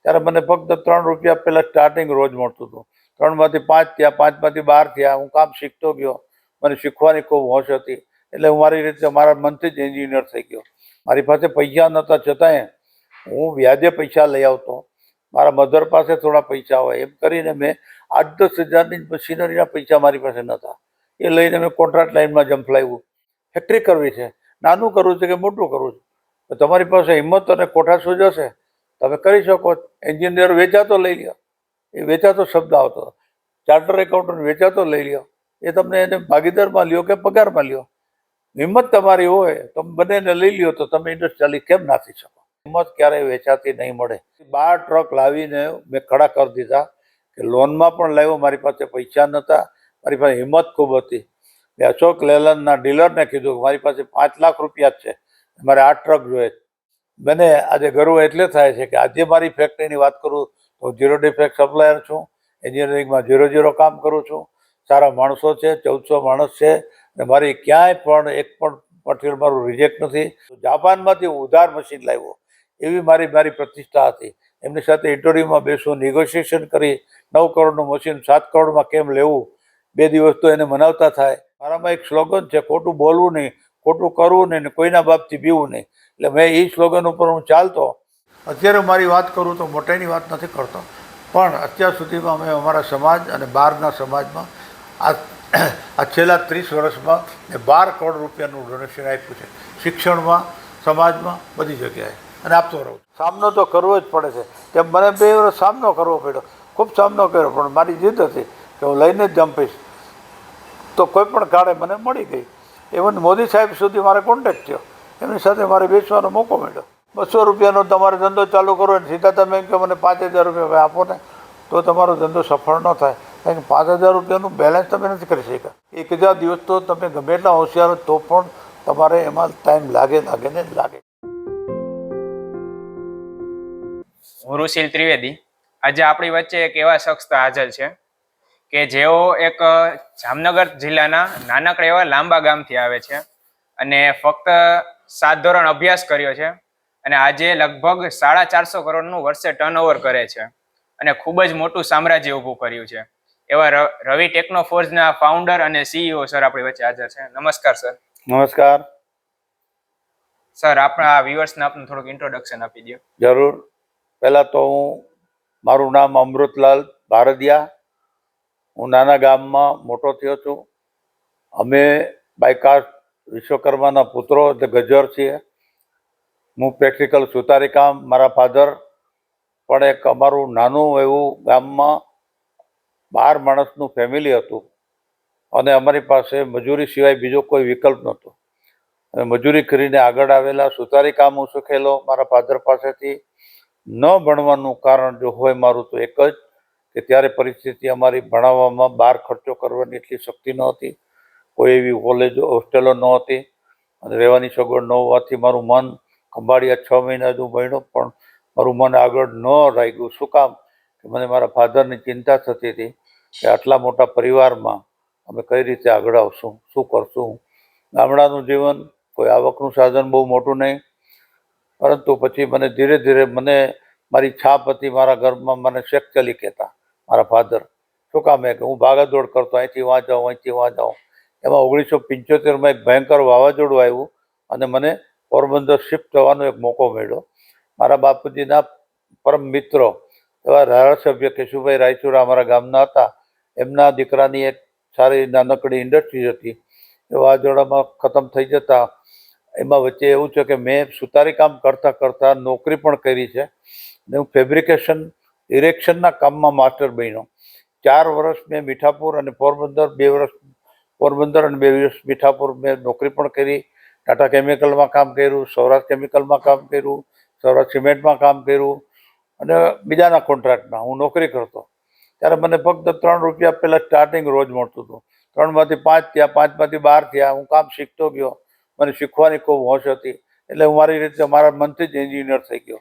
ત્યારે મને ફક્ત 3 રૂપિયા પહેલાં સ્ટાર્ટિંગ રોજ મળતું હતું. 3માંથી 5 થયા, 5માંથી 12 થયા. હું કામ શીખતો ગયો, મને શીખવાની ખૂબ હોશ હતી, એટલે હું મારી રીતે મારા મનથી જ એન્જિનિયર થઈ ગયો. મારી પાસે પૈસા નહોતા છતાંય હું વ્યાજે પૈસા લઈ આવતો. મારા મધર પાસે થોડા પૈસા હોય એમ કરીને મેં 8-10 હજારની મશીનરીના પૈસા મારી પાસે નહોતા, એ લઈને મેં કોન્ટ્રાક્ટ લાઇનમાં જંપલાવ્યું. ફેક્ટરી કરવી છે, નાનું કરવું છે કે મોટું કરવું છે, તમારી પાસે હિંમત અને કોઠાસૂઝ હશે તમે કરી શકો. એન્જિનિયર વેચાતો લઈ લ્યો, એ વેચાતો શબ્દ આવતો. ચાર્ટર એકાઉન્ટન્ટ વેચાતો લઈ લ્યો, એ તમને એને ભાગીદારમાં લ્યો કે પગારમાં લ્યો. હિંમત તમારી હોય તો બંનેને લઈ લ્યો તો તમે ઇન્ડસ્ટ્રીયલી કેમ ના થઈ શકો. હિંમત ક્યારેય વેચાતી નહીં મળે. 12 ટ્રક લાવીને મેં ખડા કરી દીધા કે લોનમાં પણ લાવ્યો, મારી પાસે પૈસા નહોતા, મારી પાસે હિંમત ખૂબ હતી. મેં અશોક લેલનના ડીલરને કીધું કે મારી પાસે 5 લાખ રૂપિયા જ છે, મારે 8 ટ્રક જોઈએ. મને આજે ગર્વ એટલે થાય છે કે આજે મારી ફેક્ટરીની વાત કરું તો 0 ડિફેક્ટ સપ્લાયર છું, એન્જિનિયરિંગમાં 0-0 કામ કરું છું, સારા માણસો છે, 1400 માણસ છે, અને મારી ક્યાંય પણ એક પણ મટીરિયલ મારું રિજેક્ટ નથી. જાપાનમાંથી ઉધાર મશીન લાવ્યો એવી મારી પ્રતિષ્ઠા હતી. એમની સાથે ઇન્ટરવ્યુમાં બેસું, નેગોશિએશન કરી 9 કરોડનું મશીન 7 કરોડમાં કેમ લેવું, 2 દિવસ તો એને મનાવતા થાય. મારામાં એક સ્લોગન છે, ખોટું બોલવું નહીં, ખોટું કરવું નહીં ને કોઈના બાપથી બીવું નહીં. એટલે મેં એ સ્લોગન ઉપર હું ચાલતો. અત્યારે મારી વાત કરું તો મોટાઈની વાત નથી કરતો, પણ અત્યાર સુધીમાં મેં અમારા સમાજ અને બહારના સમાજમાં આ છેલ્લા 30 વર્ષમાં મેં 12 કરોડ રૂપિયાનું ડોનેશન આપ્યું છે, શિક્ષણમાં, સમાજમાં, બધી જગ્યાએ, અને આપતો રહું. સામનો તો કરવો જ પડે છે. તેમ મને 2 વર્ષ સામનો કરવો પડ્યો, ખૂબ સામનો કર્યો, પણ મારી જીદ હતી કે હું લઈને જ જંપીશ. તો કોઈ પણ કાળે મને મળી ગઈ. ઇવન મોદી સાહેબ સુધી મારે કોન્ટેક્ટ થયો, એમની સાથે મારે બેસવાનો મોકો મળ્યો. 200 રૂપિયાનો તમારે ધંધો ચાલુ કરો ને સીધા તમે એમ કે મને 5000 રૂપિયા આપો ને, તો તમારો ધંધો સફળ ન થાય. કારણ કે 5000 રૂપિયાનું બેલેન્સ તમે નથી કરી શક્યા. 1000 દિવસ તો તમે ગમે એટલા હોશિયાર તો પણ તમારે એમાં ટાઈમ લાગે ને લાગે. હું રુશીલ ત્રિવેદી. આજે આપણી વચ્ચે એક એવા શખ્સ હાજર છે કે જેઓ એક જામનગર જિલ્લાના નાનકડા એવા લાંબા ગામથી આવે છે અને ફક્ત 7 ધોરણ અભ્યાસ કર્યો છે અને આજે લગભગ 450 કરોડનું વર્ષે ટર્નઓવર કરે છે અને ખૂબ જ મોટું સામ્રાજ્ય ઊભું કર્યું છે. એવા રવિ ટેકનોફોર્જના ફાઉન્ડર અને CEO સર આપણી વચ્ચે હાજર છે. નમસ્કાર સર. નમસ્કાર સર. આપણા વ્યુઅર્સને આપનું થોડુંક ઇન્ટ્રોડક્શન આપી દો. જરૂર. પહેલાં તો મારું નામ અમૃતલાલ ભારદિયા. હું નાના ગામમાં મોટો થયો છું. અમે બાયકાસ્ટ વિશ્વકર્માના પુત્રો એટલે ગજ્જર છીએ. હું પ્રેક્ટિકલ સુતારી કામ, મારા ફાધર પણ એક અમારું નાનું એવું ગામમાં 12 માણસનું ફેમિલી હતું અને અમારી પાસે મજૂરી સિવાય બીજો કોઈ વિકલ્પ નહોતો. અને મજૂરી કરીને આગળ આવેલા. સુતારી કામ હું શીખેલો મારા ફાધર પાસેથી. ન ભણવાનું કારણ જો હોય મારું તો એક જ કે ત્યારે પરિસ્થિતિ અમારી ભણાવવામાં બહાર ખર્ચો કરવાની એટલી શક્તિ નહોતી, કોઈ એવી કોલેજો હોસ્ટેલો નહોતી અને રહેવાની સગવડ ન હોવાથી મારું મન ખંભાળિયા 6 મહિના જ હું ભણ્યો, પણ મારું મન આગળ ન લાગ્યું. શું કામ? કે મને મારા ફાધરની ચિંતા થતી હતી કે આટલા મોટા પરિવારમાં અમે કઈ રીતે આગળ આવશું, શું કરશું. ગામડાનું જીવન, કોઈ આવકનું સાધન બહુ મોટું નહીં, પરંતુ પછી મને ધીરે ધીરે મને મારી છાપ હતી મારા ઘરમાં. મને શેખ ચલી કહેતા મારા ફાધર. શું કામ? કે હું ભાગાદોડ કરતો, અહીંથી વાં જાઉં, અહીંથી વાં જાઉં. એમાં 1975માં એક ભયંકર વાવાઝોડું આવ્યું અને મને પોરબંદર શિફ્ટ થવાનો એક મોકો મળ્યો. મારા બાપુજીના પરમ મિત્રો એવા ધારાસભ્ય કેશુભાઈ રાયચુરા અમારા ગામના હતા. એમના દીકરાની એક સારી નાનકડી ઇન્ડસ્ટ્રી હતી, એ વાવાઝોડામાં ખતમ થઈ જતા. એમાં વચ્ચે એવું છે કે મેં સુતારી કામ કરતાં કરતાં નોકરી પણ કરી છે ને હું ફેબ્રિકેશન ઇરેક્શનના કામમાં માસ્ટર બન્યો. 4 વર્ષ મેં મીઠાપુર અને પોરબંદર, 2 વર્ષ પોરબંદર અને 2 વર્ષ મીઠાપુર મેં નોકરી પણ કરી. ટાટા કેમિકલમાં કામ કર્યું, સૌરાષ્ટ્ર કેમિકલમાં કામ કર્યું, સૌરાષ્ટ્ર સિમેન્ટમાં કામ કર્યું અને બીજાના કોન્ટ્રાક્ટમાં હું નોકરી કરતો. ત્યારે મને ફક્ત 3 રૂપિયા પહેલાં સ્ટાર્ટિંગ રોજ મળતું હતું. 3માંથી 5 થયા, 5માંથી 12 થયા. હું કામ શીખતો ગયો, મને શીખવાની ખૂબ હોશ હતી, એટલે હું મારી રીતે મારા મનથી જ એન્જિનિયર થઈ ગયો.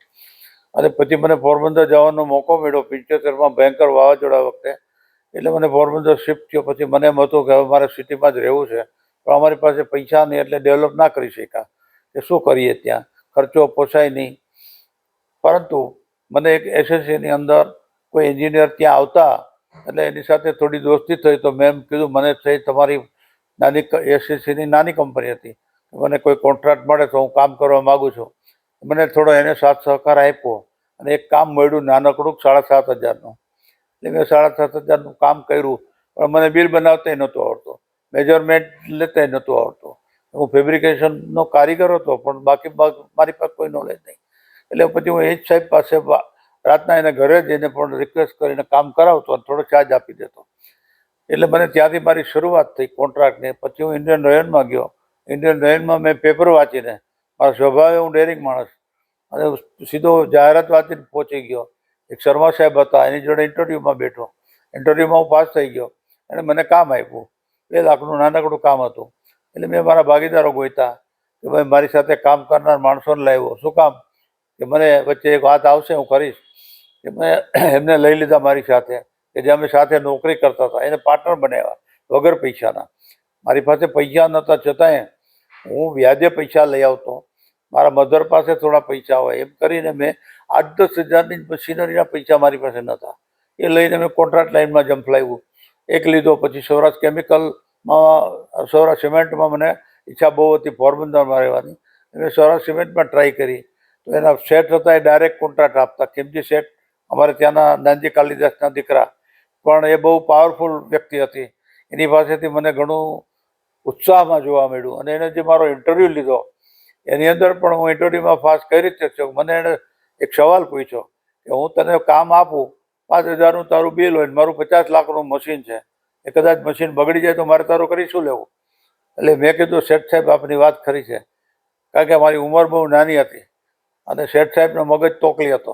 અને પછી મને પોરબંદર જવાનો મોકો મળ્યો 75માં ભયંકર વાવાઝોડા વખતે. એટલે મને પોરબંદર શિફ્ટ થયો. પછી મને એમ હતું કે હવે મારે સિટીમાં જ રહેવું છે, પણ અમારી પાસે પૈસા નહીં એટલે ડેવલપ ના કરી શક્યા કે શું કરીએ, ત્યાં ખર્ચો પોસાય નહીં. પરંતુ મને એક એસએસસીની અંદર કોઈ એન્જિનિયર ત્યાં આવતા એટલે એની સાથે થોડી દોસ્તી થઈ તો મેં એમ કીધું મને થઈ તમારી નાની એસએસસીની નાની કંપની હતી, મને કોઈ કોન્ટ્રાક્ટ મળે તો હું કામ કરવા માગું છું. મને થોડો એને સાથ સહકાર આપ્યો અને એક કામ મળ્યું નાનકડું 7,500નું. એટલે મેં 7,500નું કામ કર્યું, પણ મને બિલ બનાવતા નહોતું આવડતું, મેજરમેન્ટ લેતા નહોતું આવડતું. હું ફેબ્રિકેશનનો કારીગર હતો પણ બાકી મારી પાસે કોઈ નોલેજ નહીં. એટલે પછી હું એ જ સાહેબ પાસે રાતના એને ઘરે જઈને પણ રિક્વેસ્ટ કરીને કામ કરાવતો અને થોડો ચાર્જ આપી દેતો. એટલે મને ત્યાંથી મારી શરૂઆત થઈ કોન્ટ્રાક્ટની. પછી હું ઇન્ડિયન રેલવેમાં ગયો. ઇન્ડિયન રેલવેમાં મેં પેપર વાંચીને, મારા સ્વભાવે હું ડેરિંગ માણસ, અને સીધો જાહેરાત વાંચીને પહોંચી ગયો. એક શર્મા સાહેબ હતા, એની જોડે ઇન્ટરવ્યૂમાં બેઠો. ઇન્ટરવ્યૂમાં હું પાસ થઈ ગયો. એણે મને કામ આપ્યું. 2 લાખનું નાનકડું કામ હતું. એટલે મેં મારા ભાગીદારો ગોત્યા કે ભાઈ મારી સાથે કામ કરનાર માણસોને લાવ્યો. શું કામ? કે મને વચ્ચે એક વાત આવશે હું કરીશ. કે મેં એમને લઈ લીધા મારી સાથે, કે જે અમે સાથે નોકરી કરતા હતા. એને પાર્ટનર બનાવ્યા વગર પૈસાના. મારી પાસે પૈસા નહોતા છતાંય હું વ્યાજે પૈસા લઈ આવતો. મારા મધર પાસે થોડા પૈસા હોય એમ કરીને મેં 8-10 હજારની મશીનરીના પૈસા મારી પાસે નહોતા. એ લઈને મેં કોન્ટ્રાક્ટ લાઇનમાં જંપલાવ્યું. એક લીધો, પછી સૌરાષ્ટ્ર કેમિકલમાં, સૌરાષ્ટ્ર સિમેન્ટમાં મને ઈચ્છા બહુ હતી પોરબંદરમાં રહેવાની. મેં સૌરાષ્ટ્ર સિમેન્ટમાં ટ્રાય કરી તો એના શેઠ હતા એ ડાયરેક્ટ કોન્ટ્રાક્ટ આપતા. ખીમજી શેઠ અમારે ત્યાંના નાનજી કાલિદાસના દીકરા, પણ એ બહુ પાવરફુલ વ્યક્તિ હતી. એની પાસેથી મને ઘણું ઉત્સાહમાં જોવા મળ્યું. અને એને જે મારો ઇન્ટરવ્યૂ લીધો એની અંદર પણ હું ઇન્ટરવ્યૂમાં પાસ કરી રીતે છું. મને એણે એક સવાલ પૂછ્યો કે હું તને કામ આપું, 5,000નું તારું બિલ હોય, મારું 50 લાખનું મશીન છે, એ કદાચ મશીન બગડી જાય તો મારે તારું કરી શું લેવું? એટલે મેં કીધું શેઠ સાહેબ આપની વાત ખરી છે, કારણ કે મારી ઉંમર બહુ નાની હતી અને શેઠ સાહેબનો મગજ તોકલી હતો.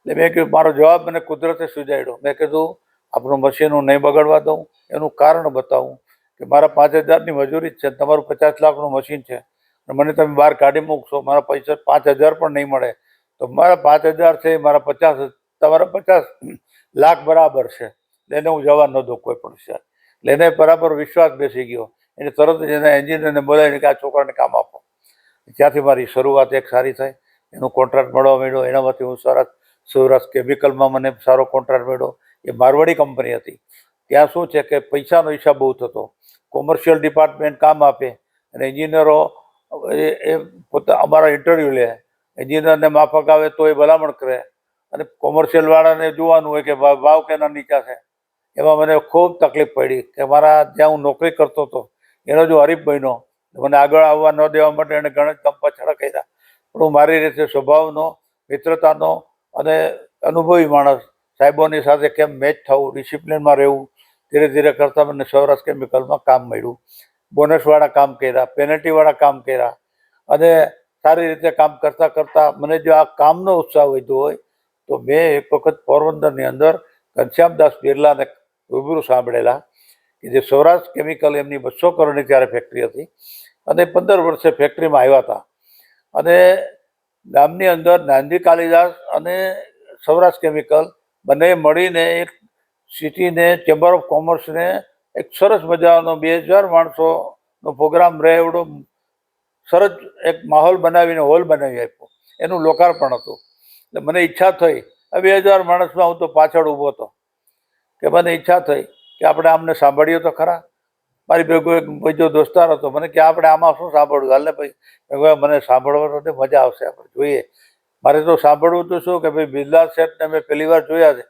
એટલે મેં કીધું, મારો જવાબ મને કુદરતે સુજાડ્યો. મેં કીધું આપણું મશીન હું નહીં બગડવા દઉં, એનું કારણ બતાવું કે મારા 5,000ની મજૂરી જ છે, તમારું 50 લાખનું મશીન છે, અને મને તમે બહાર કાઢી મૂકશો, મારા પૈસા 5,000 પણ નહીં મળે, તો મારા 5,000 છે મારા 50, તમારા 50 લાખ બરાબર છે. એને હું જવા ન દઉં કોઈ પણ છે. એટલે એને બરાબર વિશ્વાસ બેસી ગયો. એને તરત જ એના એન્જિનિયરને બોલાવીને કે આ છોકરાને કામ આપો. ત્યાંથી મારી શરૂઆત એક સારી થઈ. એનું કોન્ટ્રાક્ટ મળવા માંડ્યો. એનામાંથી હું સૌરાષ્ટ્ર કેમિકલમાં મને સારો કોન્ટ્રાક્ટ મળ્યો. એ મારવાડી કંપની હતી. ત્યાં શું છે કે પૈસાનો હિસાબ બહુ થતો. કોમર્શિયલ ડિપાર્ટમેન્ટ કામ આપે અને એન્જિનિયરો એ પોતા અમારા ઇન્ટરવ્યૂ લે. એન્જિનિયરને માફક આવે તો એ ભલામણ કરે, અને કોમર્શિયલવાળાને જોવાનું હોય કે ભાવ કેના નીચા છે. એમાં મને ખૂબ તકલીફ પડી કે મારા જ્યાં હું નોકરી કરતો હતો એનો જો હરીફ બન્યો, મને આગળ આવવા ન દેવા માટે એણે ઘણા ધમપછાડા કર્યા. પણ હું મારી રીતે સ્વભાવનો, મિત્રતાનો અને અનુભવી માણસ, સાહેબોની સાથે કેમ મેચ થવું, ડિસિપ્લિનમાં રહેવું, ધીરે ધીરે કરતાં મને સૌરાષ્ટ્ર કેમિકલમાં કામ મળ્યું. બોનસવાળા કામ કર્યા, પેનલ્ટીવાળા કામ કર્યા, અને સારી રીતે કામ કરતાં કરતાં મને જો આ કામનો ઉત્સાહ વધ્યો હોય તો મેં એક વખત પોરબંદરની અંદર ઘનશ્યામદાસ બિરલાને રૂબરૂ સાંભળેલા કે જે સૌરાષ્ટ્ર કેમિકલ, એમની 200 કરોડની ત્યારે ફેક્ટરી હતી અને 15 વર્ષે ફેક્ટરીમાં આવ્યા હતા. અને ગામની અંદર નાનજી કાલિદાસ અને સૌરાષ્ટ્ર કેમિકલ બંને મળીને એક સિટીને, ચેમ્બર ઓફ કોમર્સને એક સરસ મજાનો 2,000 માણસોનો પ્રોગ્રામ રહે એવડો સરસ એક માહોલ બનાવીને હોલ બનાવી આપ્યો. એનું લોકાર્પણ હતું. એટલે મને ઈચ્છા થઈ, 2,000 માણસમાં હું તો પાછળ ઊભો હતો, કે મને ઈચ્છા થઈ કે આપણે આમને સાંભળીએ તો ખરા. મારી ભેગો એક બીજો દોસ્તાર હતો, મને કે આપણે આમાં શું સાંભળવું, હાલ ને ભાઈ. મને સાંભળવાનો તો મજા આવશે, આપણે જોઈએ. મારે તો સાંભળવું તો શું કે ભાઈ બિરલા શેઠને મેં પહેલી વાર જોયા છે,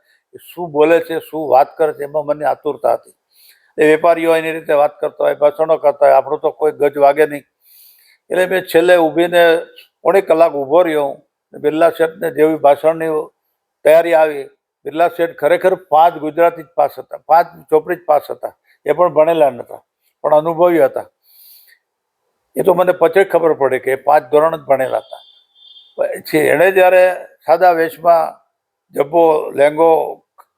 શું બોલે છે, શું વાત કરે છે, એમાં મને આતુરતા હતી. એ વેપારીઓ એની રીતે વાત કરતા હોય, ભાષણો કરતા હોય, આપણું તો કોઈ ગજ વાગે નહીં. એટલે મેં છેલ્લે ઊભીને 1.5 કલાક ઊભો રહ્યો. બિરલા શેઠને જેવી ભાષણની તૈયારી આવી, બિરલા શેઠ ખરેખર 5 ગુજરાતી જ પાસ હતા, 5 ચોપડી જ પાસ હતા. એ પણ ભણેલા નહોતા, પણ અનુભવી હતા. એ તો મને પછી ખબર પડી કે 5 ધોરણ જ ભણેલા હતા. પછી એણે જ્યારે સાદા વેશમાં, જબ્બો લેંગો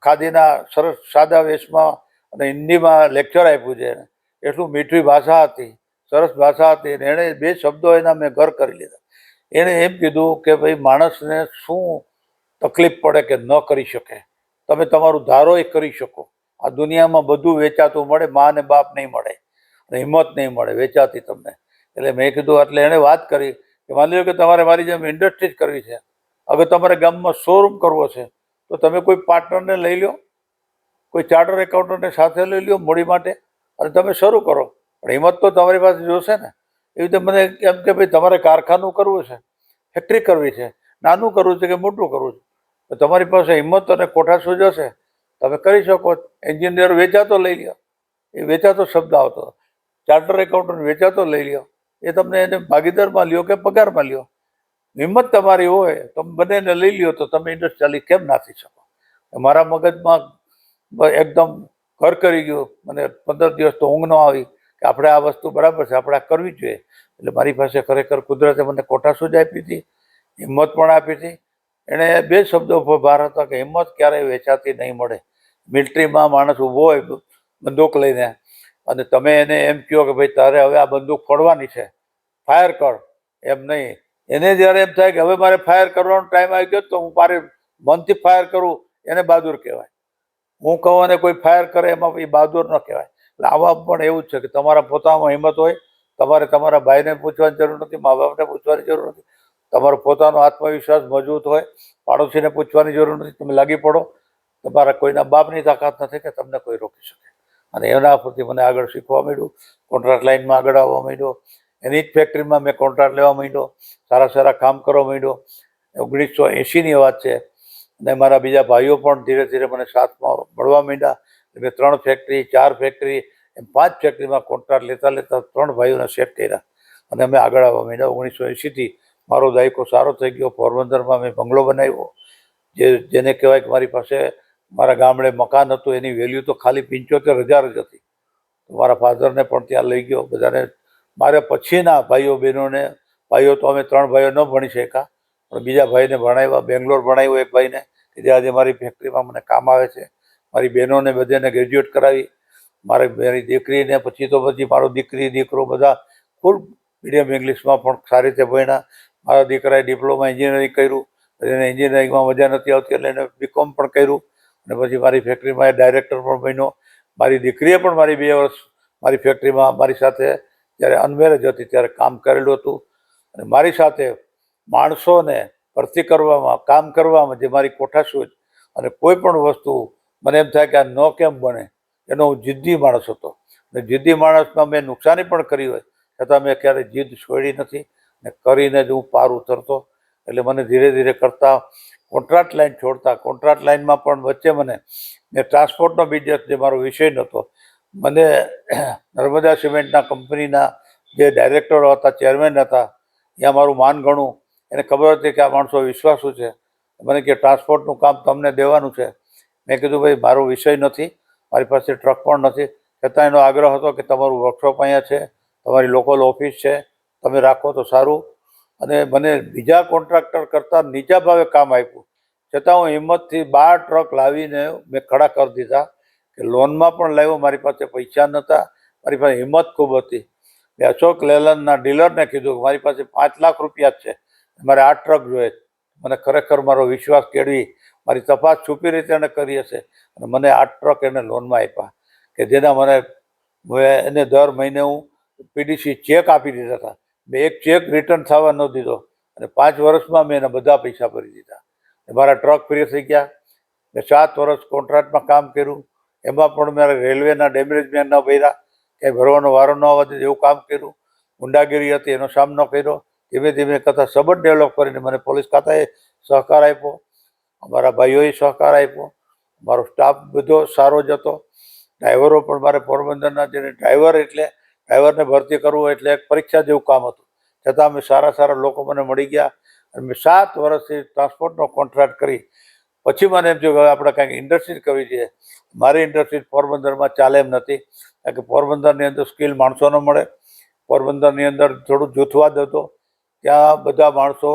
ખાદીના સરસ સાદા વેશમાં અને હિન્દીમાં લેક્ચર આપ્યું છે. એટલું મીઠી ભાષા હતી, સરસ ભાષા હતી. અને એણે 2 શબ્દો એના મેં ઘર કરી લીધા. એણે એમ કીધું કે ભાઈ માણસને શું તકલીફ પડે કે ન કરી શકે, તમે તમારું ધારો એ કરી શકો. આ દુનિયામાં બધું વેચાતું મળે, મા અને બાપ નહીં મળે, અને હિંમત નહીં મળે વેચાતી તમને. એટલે મેં કીધું, એટલે એણે વાત કરી કે માની લો કે તમારે મારી જેમ ઇન્ડસ્ટ્રી જ કરવી છે, અગર તમારે ગામમાં શોરૂમ કરવો છે તો તમે કોઈ પાર્ટનરને લઈ લો, કોઈ ચાર્ટર એકાઉન્ટન્ટને સાથે લઈ લો મૂડી માટે અને તમે શરૂ કરો. પણ હિંમત તો તમારી પાસે જોશે ને. એવી રીતે મને એમ કે ભાઈ તમારે કારખાનું કરવું છે, ફેક્ટરી કરવી છે, નાનું કરવું છે કે મોટું કરવું છે, તો તમારી પાસે હિંમત અને કોઠાસૂઝ હશે તમે કરી શકો. એન્જિનિયર વેચાતો લઈ લો, એ વેચાતો શબ્દ આવતો. ચાર્ટર એકાઉન્ટન્ટ વેચાતો લઈ લો, એ તમને એને ભાગીદારમાં લ્યો કે પગારમાં લ્યો. હિંમત તમારી હોય તમે બંનેને લઈ લ્યો તો તમે ઇન્ડસ્ટ્રીયલી કેમ ના થઈ શકો. મારા મગજમાં એકદમ ઘર કરી ગયું. મને 15 દિવસ તો ઊંઘ ન આવી કે આપણે આ વસ્તુ બરાબર છે, આપણે આ કરવી જોઈએ. એટલે મારી પાસે ખરેખર કુદરતે મને કોઠાસૂઝ આપી હતી, હિંમત પણ આપી હતી. એણે 2 શબ્દો પર ભાર હતા કે હિંમત ક્યારેય વેચાતી નહીં મળે. મિલિટરીમાં માણસ ઊભો હોય બંદૂક લઈને અને તમે એને એમ કહો કે ભાઈ તારે હવે આ બંદૂક ફોડવાની છે, ફાયર કર, એમ નહીં. એને જ્યારે એમ થાય કે હવે મારે ફાયર કરવાનો ટાઈમ આવી ગયો તો હું મારે મનથી ફાયર કરું, એને બહાદુર કહેવાય. હું કહું અને કોઈ ફાયર કરે એમાં એ બહાદુર ન કહેવાય. એટલે આવા પણ એવું જ છે કે તમારા પોતામાં હિંમત હોય, તમારે તમારા ભાઈને પૂછવાની જરૂર નથી, મા બાપને પૂછવાની જરૂર નથી. તમારો પોતાનો આત્મવિશ્વાસ મજબૂત હોય, પાડોશીને પૂછવાની જરૂર નથી, તમે લાગી પડો. તમારા કોઈના બાપની તાકાત નથી કે તમને કોઈ રોકી શકે. અને એના પરથી મને આગળ શીખવા માંડ્યું, કોન્ટ્રાક્ટ લાઇનમાં આગળ આવવા માંડ્યો. એની જ ફેક્ટરીમાં મેં કોન્ટ્રાક્ટ લેવા માંડ્યો, સારા સારા કામ કરવા માંડ્યો. 1980ની વાત છે. અને મારા બીજા ભાઈઓ પણ ધીરે ધીરે મને સાથમાં મળવા માંડ્યા. મેં 3 ફેક્ટરી, 4 ફેક્ટરી, એમ 5 ફેક્ટરીમાં કોન્ટ્રાક્ટ લેતા લેતા 3 ભાઈઓને સેટ કર્યા અને અમે આગળ આવવા માંડ્યા. 1980થી મારો દાયકો સારો થઈ ગયો. પોરબંદરમાં મેં બંગલો બનાવ્યો, જેને કહેવાય કે મારી પાસે મારા ગામડે મકાન હતું એની વેલ્યુ તો ખાલી 75,000 જ હતી. મારા ફાધરને પણ ત્યાં લઈ ગયો. બધાને મારે પછીના ભાઈઓ બહેનોને, ભાઈઓ તો અમે 3 ભાઈઓ ન ભણી શક્યા પણ બીજા ભાઈને ભણાવ્યા. બેંગ્લોર ભણાવ્યો એક ભાઈને કે જે આજે મારી ફેક્ટરીમાં મને કામ આવે છે. મારી બહેનોને બધાને ગ્રેજ્યુએટ કરાવી. મારી દીકરીને પછી મારો દીકરી દીકરો બધા ફૂલ મીડિયમ ઇંગ્લિશમાં પણ સારી રીતે ભણ્યા. મારા દીકરાએ ડિપ્લોમા એન્જિનિયરિંગ કર્યું, એને એન્જિનિયરિંગમાં મજા નથી આવતી એટલે એને બીકોમ પણ કર્યું અને પછી મારી ફેક્ટરીમાં એ ડાયરેક્ટર પણ બન્યો. મારી દીકરીએ પણ મારી 2 વર્ષ મારી ફેક્ટરીમાં મારી સાથે જ્યારે અનમેરેજ હતી ત્યારે કામ કરેલું હતું. અને મારી સાથે માણસોને ભરતી કરવામાં, કામ કરવામાં જે મારી કોઠાસૂઝ અને કોઈ પણ વસ્તુ મને એમ થાય કે આ ન કેમ બને, એનો હું જિદ્દી માણસ હતો. અને જિદ્દી માણસમાં મેં નુકસાની પણ કરી હોય છતાં મેં ક્યારેય જીદ છોડી નથી ને કરીને જ હું પાર ઉતરતો. એટલે મને ધીરે ધીરે કરતાં કોન્ટ્રાક્ટ લાઇન છોડતા, કોન્ટ્રાક્ટ લાઇનમાં પણ વચ્ચે મેં ટ્રાન્સપોર્ટનો બિઝનેસ જે મારો વિષય નહોતો, મને નર્મદા સિમેન્ટના કંપનીના જે ડાયરેક્ટરો હતા, ચેરમેન હતા, ત્યાં મારું માન ઘણું. એને ખબર હતી કે આ માણસો વિશ્વાસુ છે. મને કે ટ્રાન્સપોર્ટનું કામ તમને દેવાનું છે. મેં કીધું ભાઈ મારો વિષય નથી, મારી પાસે ટ્રક પણ નથી, છતાં એનો આગ્રહ હતો કે તમારું વર્કશોપ અહીંયા છે, તમારી લોકલ ઓફિસ છે, તમે રાખો તો સારું. અને મને બીજા કોન્ટ્રાક્ટર કરતાં નીચા ભાવે કામ આપ્યું છતાં હું હિંમતથી 12 ટ્રક લાવીને મેં ખડા કરી દીધા. કે લોનમાં પણ લાવ્યો, મારી પાસે પૈસા નહોતા, મારી પાસે હિંમત ખૂબ હતી. મેં અશોક લેલનના ડીલરને કીધું કે મારી પાસે 5 લાખ રૂપિયા જ છે, મારે 8 ટ્રક જોઈએ. મને ખરેખર મારો વિશ્વાસ કેળવી, મારી તપાસ છુપી રીતે એને કરી હશે અને મને 8 ટ્રક એને લોનમાં આપ્યા કે જેના મને એને દર મહિને હું પીડીસી ચેક આપી દીધા હતા. મેં એક ચેક રિટર્ન થવા ન દીધો અને 5 વર્ષમાં મેં એને બધા પૈસા ભરી દીધા. મારા ટ્રક ફ્રી થઈ ગયા. મેં 7 વર્ષ કોન્ટ્રાક્ટમાં કામ કર્યું. એમાં પણ મારે રેલવેના ડેમેજ મેં ન ભર્યા, કંઈ ભરવાનો વારો ન આવવા દીધો એવું કામ કર્યું. ગુંડાગીરી હતી એનો સામનો કર્યો. ધીમે ધીમે કરતાં સંબંધ ડેવલપ કરીને મને પોલીસ ખાતાએ સહકાર આપ્યો, અમારા ભાઈઓએ સહકાર આપ્યો, મારો સ્ટાફ બધો સારો જ હતો. ડ્રાઈવરો પણ મારે પોરબંદરના જેને ડ્રાઈવરને ભરતી કરવું એટલે એક પરીક્ષા જેવું કામ હતું, છતાં અમે સારા સારા લોકો મને મળી ગયા. અને મેં 7 વર્ષથી ટ્રાન્સપોર્ટનો કોન્ટ્રાક્ટ કરી. પછી મને એમ થયું કે હવે આપણે કાંઈક ઇન્ડસ્ટ્રી કરવી જોઈએ. મારી ઇન્ડસ્ટ્રી પોરબંદરમાં ચાલે એમ નથી, કારણ કે પોરબંદરની અંદર સ્કિલ માણસો ન મળે. પોરબંદરની અંદર થોડું જૂથવાદ હતો. ત્યાં બધા માણસો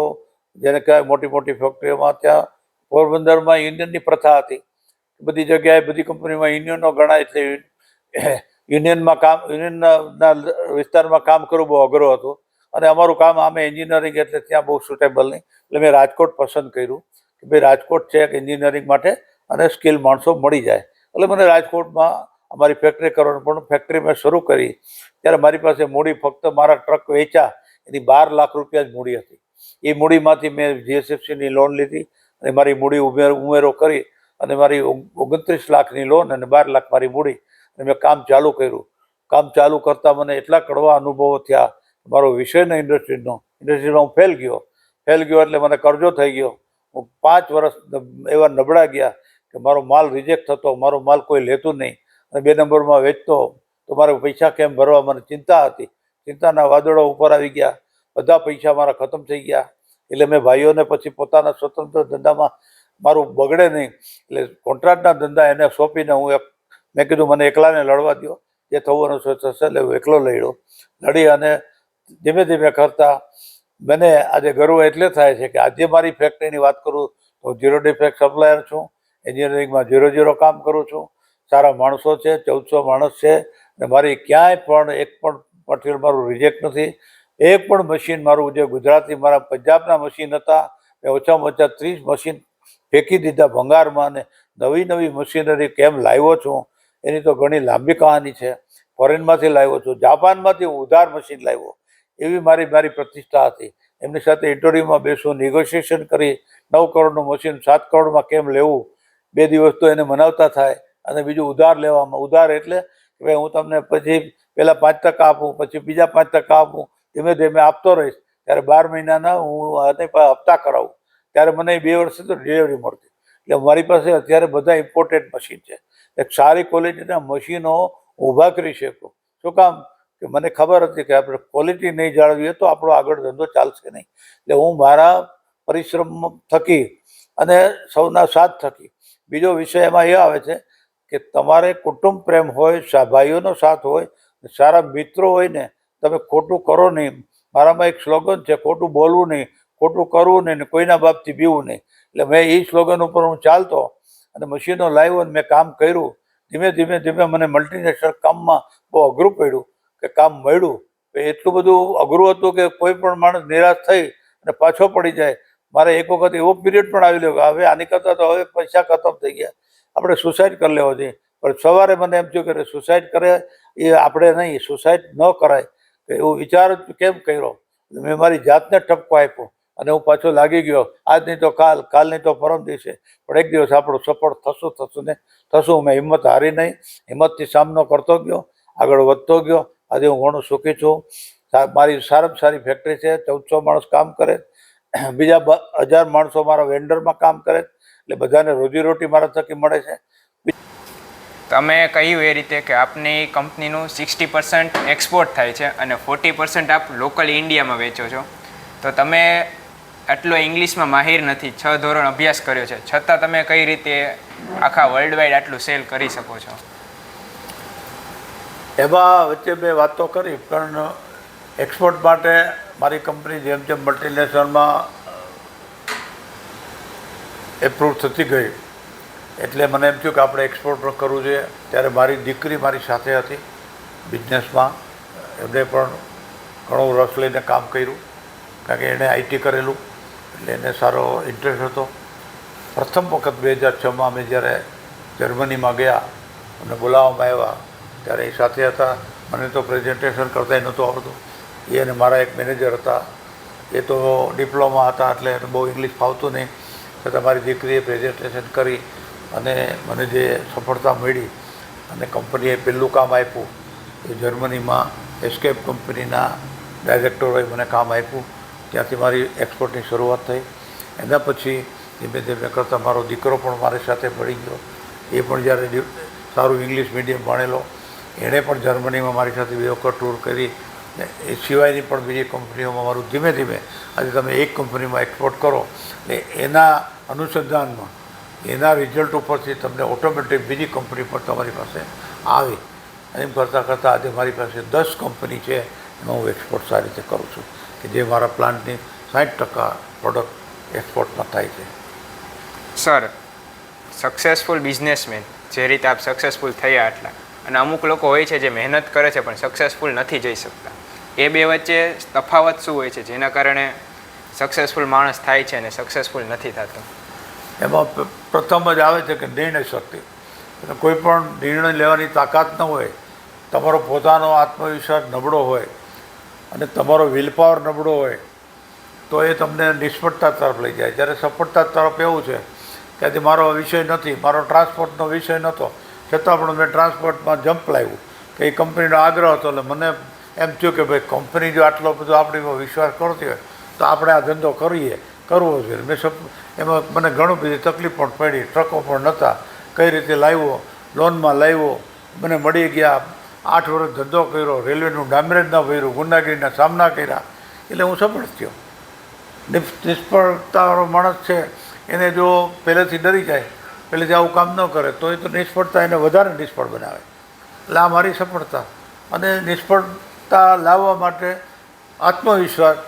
જેને કહેવાય મોટી મોટી ફેક્ટરીઓમાં, ત્યાં પોરબંદરમાં યુનિયનની પ્રથા હતી. બધી જગ્યાએ બધી કંપનીમાં યુનિયનો ગણાય એટલે યુનિયનના વિસ્તારમાં કામ કરવું બહુ અઘરું હતું. અને અમારું કામ આમે એન્જિનિયરિંગ એટલે ત્યાં બહુ સુટેબલ નહીં. એટલે મેં રાજકોટ પસંદ કર્યું કે ભાઈ રાજકોટ છે એક એન્જિનિયરિંગ માટે અને સ્કિલ માણસો મળી જાય. એટલે મને રાજકોટમાં અમારી ફેક્ટરી કરવાનું પણ ફેક્ટરી મેં શરૂ કરી ત્યારે મારી પાસે મૂડી ફક્ત મારા ટ્રક વેચ્યા એની 12 લાખ રૂપિયા જ મૂડી હતી. એ મૂડીમાંથી મેં જીએસએફસીની લોન લીધી અને મારી મૂડી ઉમેરો કરી અને મારી 29 લાખની લોન અને 12 લાખ મારી મૂડી અને મેં કામ ચાલુ કર્યું. કામ ચાલુ કરતાં મને એટલા કડવા અનુભવો થયા. મારો વિષય ને ઇન્ડસ્ટ્રીમાં હું ફેલ ગયો એટલે મને કરજો થઈ ગયો. હું 5 વર્ષ એવા નબળા ગયા કે મારો માલ રિજેક્ટ થતો, મારો માલ કોઈ લેતું નહીં અને 2 નંબરમાં વેચતો તો મારે પૈસા કેમ ભરવા, મને ચિંતા હતી. ચિંતાના વાદળો ઉપર આવી ગયા, બધા પૈસા મારા ખતમ થઈ ગયા. એટલે મેં ભાઈઓને પછી પોતાના સ્વતંત્ર ધંધામાં મારું બગડે નહીં એટલે કોન્ટ્રાક્ટના ધંધા એને સોંપીને મેં કીધું મને એકલાને લડવા દો, જે થવાનું થશે એટલે હું એકલો લડી અને ધીમે ધીમે કરતાં મને આજે ગર્વ એટલે થાય છે કે આજે મારી ફેક્ટરીની વાત કરું તો 0 ડિફેક્ટ સપ્લાયર છું. એન્જિનિયરિંગમાં 0 કામ કરું છું. સારા માણસો છે, 1400 માણસ છે અને મારી ક્યાંય પણ એક પણ મટીરિયલ મારું રિજેક્ટ નથી. એક પણ મશીન મારું જે ગુજરાતી મારા પંજાબના મશીન હતા મેં ઓછામાં ઓછા 30 મશીન ફેંકી દીધા ભંગારમાં અને નવી મશીનરી કેમ લાવ્યો છું એની તો ઘણી લાંબી કહાની છે. ફોરેનમાંથી લાવ્યો છું, જાપાનમાંથી ઉધાર મશીન લાવ્યો. એવી મારી પ્રતિષ્ઠા હતી. એમની સાથે ઇન્ટરવ્યુમાં બેસું, નેગોશિએશન કરી 9 કરોડનું મશીન 7 કરોડમાં કેમ લેવું, 2 દિવસ તો એને મનાવતા થાય અને બીજું ઉધાર લેવામાં. ઉધાર એટલે કે ભાઈ હું તમને પછી પહેલાં 5% આપું, પછી બીજા 5% આપું, ધીમે ધીમે આપતો રહીશ. ત્યારે 12 મહિનાના હું હપ્તા કરાવું ત્યારે મને 2 વર્ષે તો ડિલિવરી મળતી. એટલે મારી પાસે અત્યારે બધા ઇમ્પોર્ટેડ મશીન છે. એક સારી ક્વોલિટીના મશીનો ઊભા કરી શકું. શું કામ કે મને ખબર હતી કે આપણે ક્વોલિટી નહીં જાળવીએ તો આપણો આગળ ધંધો ચાલશે નહીં. એટલે હું મારા પરિશ્રમ થકી અને સૌના સાથ થકી. બીજો વિષય એમાં એ આવે છે કે તમારે કુટુંબ પ્રેમ હોય, ભાઈઓનો સાથ હોય, સારા મિત્રો હોય ને, તમે ખોટું કરો નહીં. મારામાં એક સ્લોગન છે, ખોટું બોલવું નહીં, ખોટું કરવું નહીં, કોઈના બાપથી બીવું નહીં. એટલે મેં એ સ્લોગન ઉપર હું ચાલતો અને મશીનો લાવ્યો અને મેં કામ કર્યું. ધીમે મને મલ્ટીનેશનલ કામમાં બહુ અઘરું પડ્યું કે કામ મળ્યું. એટલું બધું અઘરું હતું કે કોઈ પણ માણસ નિરાશ થઈ અને પાછો પડી જાય. મારે એક વખત એવો પીરિયડ પણ આવી ગયો કે હવે આની કરતાં તો હવે પૈસા ખતમ થઈ ગયા, આપણે સુસાઇડ કરી લેવો જોઈએ. પણ સવારે મને એમ થયું કે સુસાઇડ કરે એ આપણે નહીં, સુસાઇડ ન કરાય. કે એવું વિચાર કેમ કર્યો. મેં મારી જાતને ઠપકો આપ્યો અને હું પાછો લાગી ગયો. આજ નહીં તો કાલ નહીં તો પરમ દિવસે પણ એક દિવસ આપણું સફળ થશું. મેં હિંમત હારી નહીં, હિંમતથી સામનો કરતો ગયો, આગળ વધતો ગયો. આજે હું ઘણું સુખી છું. મારી સારામાં સારી ફેક્ટરી છે, 1400 માણસ કામ કરે, બીજા 1000 માણસો મારા વેન્ડરમાં કામ કરે, એટલે બધાને રોજીરોટી મારા થકી મળે છે. તમે કહ્યું એ રીતે કે આપની કંપનીનું 60% એક્સપોર્ટ થાય છે અને 40% આપ લોકલ ઇન્ડિયામાં વેચો છો. તો તમે આટલો ઇંગ્લિશમાં માહિર નથી, 6 ધોરણ અભ્યાસ કર્યો છે, છતાં તમે કઈ રીતે આખા વર્લ્ડ વાઇડ આટલું સેલ કરી શકો છો? એમાં વચ્ચે મેં વાત તો કરી, પણ એક્સપોર્ટ માટે મારી કંપની જેમ મલ્ટીનેશનલમાં એપ્રૂવ થતી ગઈ એટલે મને એમ થયું કે આપણે એક્સપોર્ટ પણ કરવું જોઈએ. ત્યારે મારી દીકરી મારી સાથે હતી બિઝનેસમાં. એમને પણ ઘણો રસ લઈને કામ કર્યું કારણ કે એણે આઈટી કરેલું એટલે એને સારો ઇન્ટરેસ્ટ હતો. પ્રથમ વખત 2006માં અમે જ્યારે જર્મનીમાં ગયા, અમને બોલાવવામાં આવ્યા ત્યારે એ સાથે હતા. મને તો પ્રેઝન્ટેશન કરતાં નહોતું આવડતું. એ અને મારા એક મેનેજર હતા, એ તો ડિપ્લોમા હતા એટલે એને બહુ ઇંગ્લિશ ફાવતું નહીં. છતાં મારી દીકરીએ પ્રેઝન્ટેશન કરી અને મને જે સફળતા મળી અને કંપનીએ પહેલું કામ આપ્યું એ જર્મનીમાં એસ્કેપ કંપનીના ડાયરેક્ટરોએ મને કામ આપ્યું. ત્યાંથી મારી એક્સપોર્ટની શરૂઆત થઈ. એના પછી ધીમે કરતાં મારો દીકરો પણ મારી સાથે મળી ગયો. એ પણ જ્યારે સારું ઇંગ્લિશ મીડિયમ ભણેલો, એણે પણ જર્મનીમાં મારી સાથે 2 વખત ટૂર કરી. એ સિવાયની પણ બીજી કંપનીઓમાં મારું ધીમે આજે તમે એક કંપનીમાં એક્સપોર્ટ કરો એટલે એના અનુસંધાનમાં એના રિઝલ્ટ ઉપરથી તમને ઓટોમેટિક બીજી કંપની પણ તમારી પાસે આવે. એમ કરતાં આજે મારી પાસે 10 કંપની છે, એમાં હું એક્સપોર્ટ સારી રીતે કરું છું કે જે મારા પ્લાન્ટની 60% પ્રોડક્ટ એક્સપોર્ટમાં થાય છે. સર, સક્સેસફુલ બિઝનેસમેન જે રીતે આપ સક્સેસફુલ થયા આટલા, અને અમુક લોકો હોય છે જે મહેનત કરે છે પણ સક્સેસફુલ નથી જઈ શકતા, એ બે વચ્ચે તફાવત શું હોય છે જેના કારણે સક્સેસફુલ માણસ થાય છે અને સક્સેસફુલ નથી થતો? એમાં પ્રથમ જ આવે છે કે નિર્ણય શક્તિ. કોઈ પણ નિર્ણય લેવાની તાકાત ન હોય, તમારો પોતાનો આત્મવિશ્વાસ નબળો હોય અને તમારો વિલપાવર નબળો હોય તો એ તમને નિષ્ફળતા તરફ લઈ જાય. જ્યારે સફળતા તરફ એવું છે કે આજે મારો વિષય નથી, મારો ટ્રાન્સપોર્ટનો વિષય નહોતો, છતાં પણ મેં ટ્રાન્સપોર્ટમાં જમ્પ લાવ્યું કે એ કંપનીનો આગ્રહ હતો. એટલે મને એમ થયું કે ભાઈ કંપની જો આટલો બધો આપણી પર વિશ્વાસ કરતી હોય તો આપણે આ ધંધો કરવો જોઈએ. એમાં મને ઘણું બધી તકલીફ પણ પડી, ટ્રકો પણ નહોતા, કઈ રીતે લાવ્યો, લોનમાં લાવ્યો, મને મળી ગયા, 8 વર્ષ ધંધો કર્યો, રેલવેનું ડામરેજ ન ભર્યું, ગુંડાગીરીના સામના કર્યા, એટલે હું સફળ થયો. નિષ્ફળતાવાળો માણસ છે એને જો પહેલેથી ડરી જાય, પહેલેથી આવું કામ ન કરે તો એ તો નિષ્ફળતા એને વધારે નિષ્ફળ બનાવે. એટલે આ મારી સફળતા. અને નિષ્ફળતા લાવવા માટે આત્મવિશ્વાસ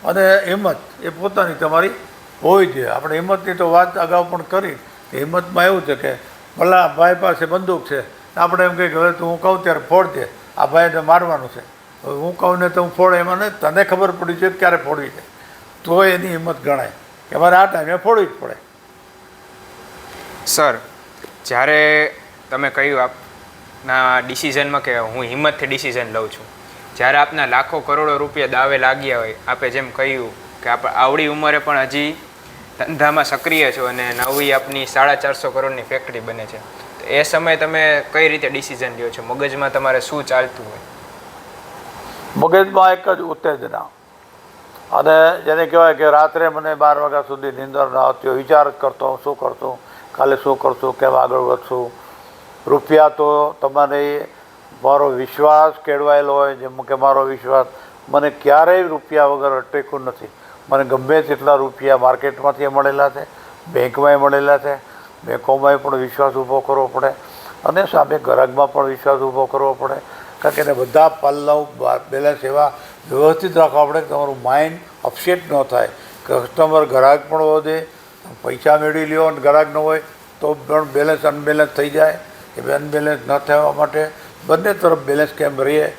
અને હિંમત એ પોતાની તમારી હોવી જોઈએ. આપણે હિંમતની તો વાત અગાઉ પણ કરી. હિંમતમાં એવું છે કે ભલા ભાઈ પાસે બંદૂક છે, આપણે એમ કહીએ કે હવે તું હું કહું ત્યારે ફોડ દે, આ ભાઈને મારવાનું છે, હવે હું કહું ને તો હું ફોડ, એમાં નહીં, તને ખબર પડી છે ક્યારે ફોડવી છે, તો એની હિંમત ગણાય કે મારે આ ટાઈમે ફોડવી જ પડે. સર, જ્યારે તમે કહ્યું આપના ડિસિઝનમાં કે હું હિંમતથી ડિસિઝન લઉં છું, જ્યારે આપના લાખો કરોડો રૂપિયા દાવે લાગ્યા હોય, આપે જેમ કહ્યું કે આપણે આવડી ઉંમરે પણ હજી ધંધામાં સક્રિય છો અને નવી આપની 450 કરોડની ફેક્ટરી બને છે, તો એ સમયે તમે કઈ રીતે ડિસિઝન લ્યો છો? મગજમાં તમારે શું ચાલતું હોય? મગજમાં એક જ ઉત્તેજના, અને જેને કહેવાય કે રાત્રે મને 12 વાગ્યા સુધી નીંદર ન આવતી હોય, વિચાર જ કરતો શું કરશું, કાલે શું કરશું, કેમ આગળ વધશું. રૂપિયા તો તમારે મારો વિશ્વાસ કેળવાયેલો હોય, જેમ કે મારો વિશ્વાસ મને ક્યારેય રૂપિયા વગર અટક્યું નથી. મને ગમે તેટલા રૂપિયા માર્કેટમાંથી મળેલા છે, બેંકમાંય મળેલા છે, બેંકોમાંય પણ વિશ્વાસ ઊભો કરવો પડે અને સામે ગ્રાહકમાં પણ વિશ્વાસ ઊભો કરવો પડે. કારણ કે એને બધા પાલવ બેલેન્સ એવા વ્યવસ્થિત રાખવા પડે કે તમારું માઇન્ડ અપસેટ ન થાય. કસ્ટમર ગ્રાહક પણ વધે, પૈસા મેળવી લ્યો અને ગ્રાહક ન હોય તો પણ બેલેન્સ અનબેલેન્સ થઈ જાય. એ અનબેલેન્સ ન થવા માટે બંને તરફ બેલેન્સ કેમ રહીએ.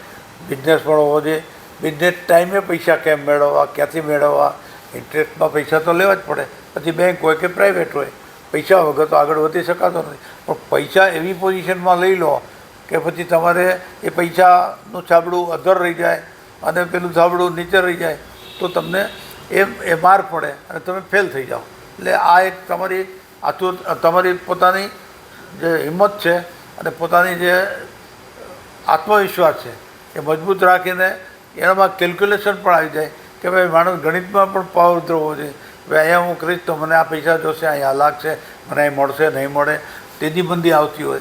બિઝનેસ પણ વધે, બિઝનેસ ટાઈમે પૈસા કેમ મેળવવા, ક્યાંથી મેળવવા, ઇન્ટરેસ્ટમાં પૈસા તો લેવા જ પડે. પછી બેંક હોય કે પ્રાઇવેટ હોય, પૈસા વગર તો આગળ વધી શકાતો નથી. પણ પૈસા એવી પોઝિશનમાં લઈ લો કે પછી તમારે એ પૈસાનું છાબડું અધર રહી જાય અને પેલું છાબડું નીચે રહી જાય તો તમને એ માર પડે અને તમે ફેલ થઈ જાઓ. એટલે આ એક તમારી પોતાની જે હિંમત છે અને પોતાની જે આત્મવિશ્વાસ છે એ મજબૂત રાખીને એનામાં કેલ્ક્યુલેશન પણ આવી જાય કે ભાઈ માણસ ગણિતમાં પણ પાવર હોવો જોઈએ. ભાઈ અહીંયા હું કરીશ તો મને આ પૈસા જોશે, અહીંયા લાગશે, મને અહીં મળશે નહીં મળે, તેજી બંદી આવતી હોય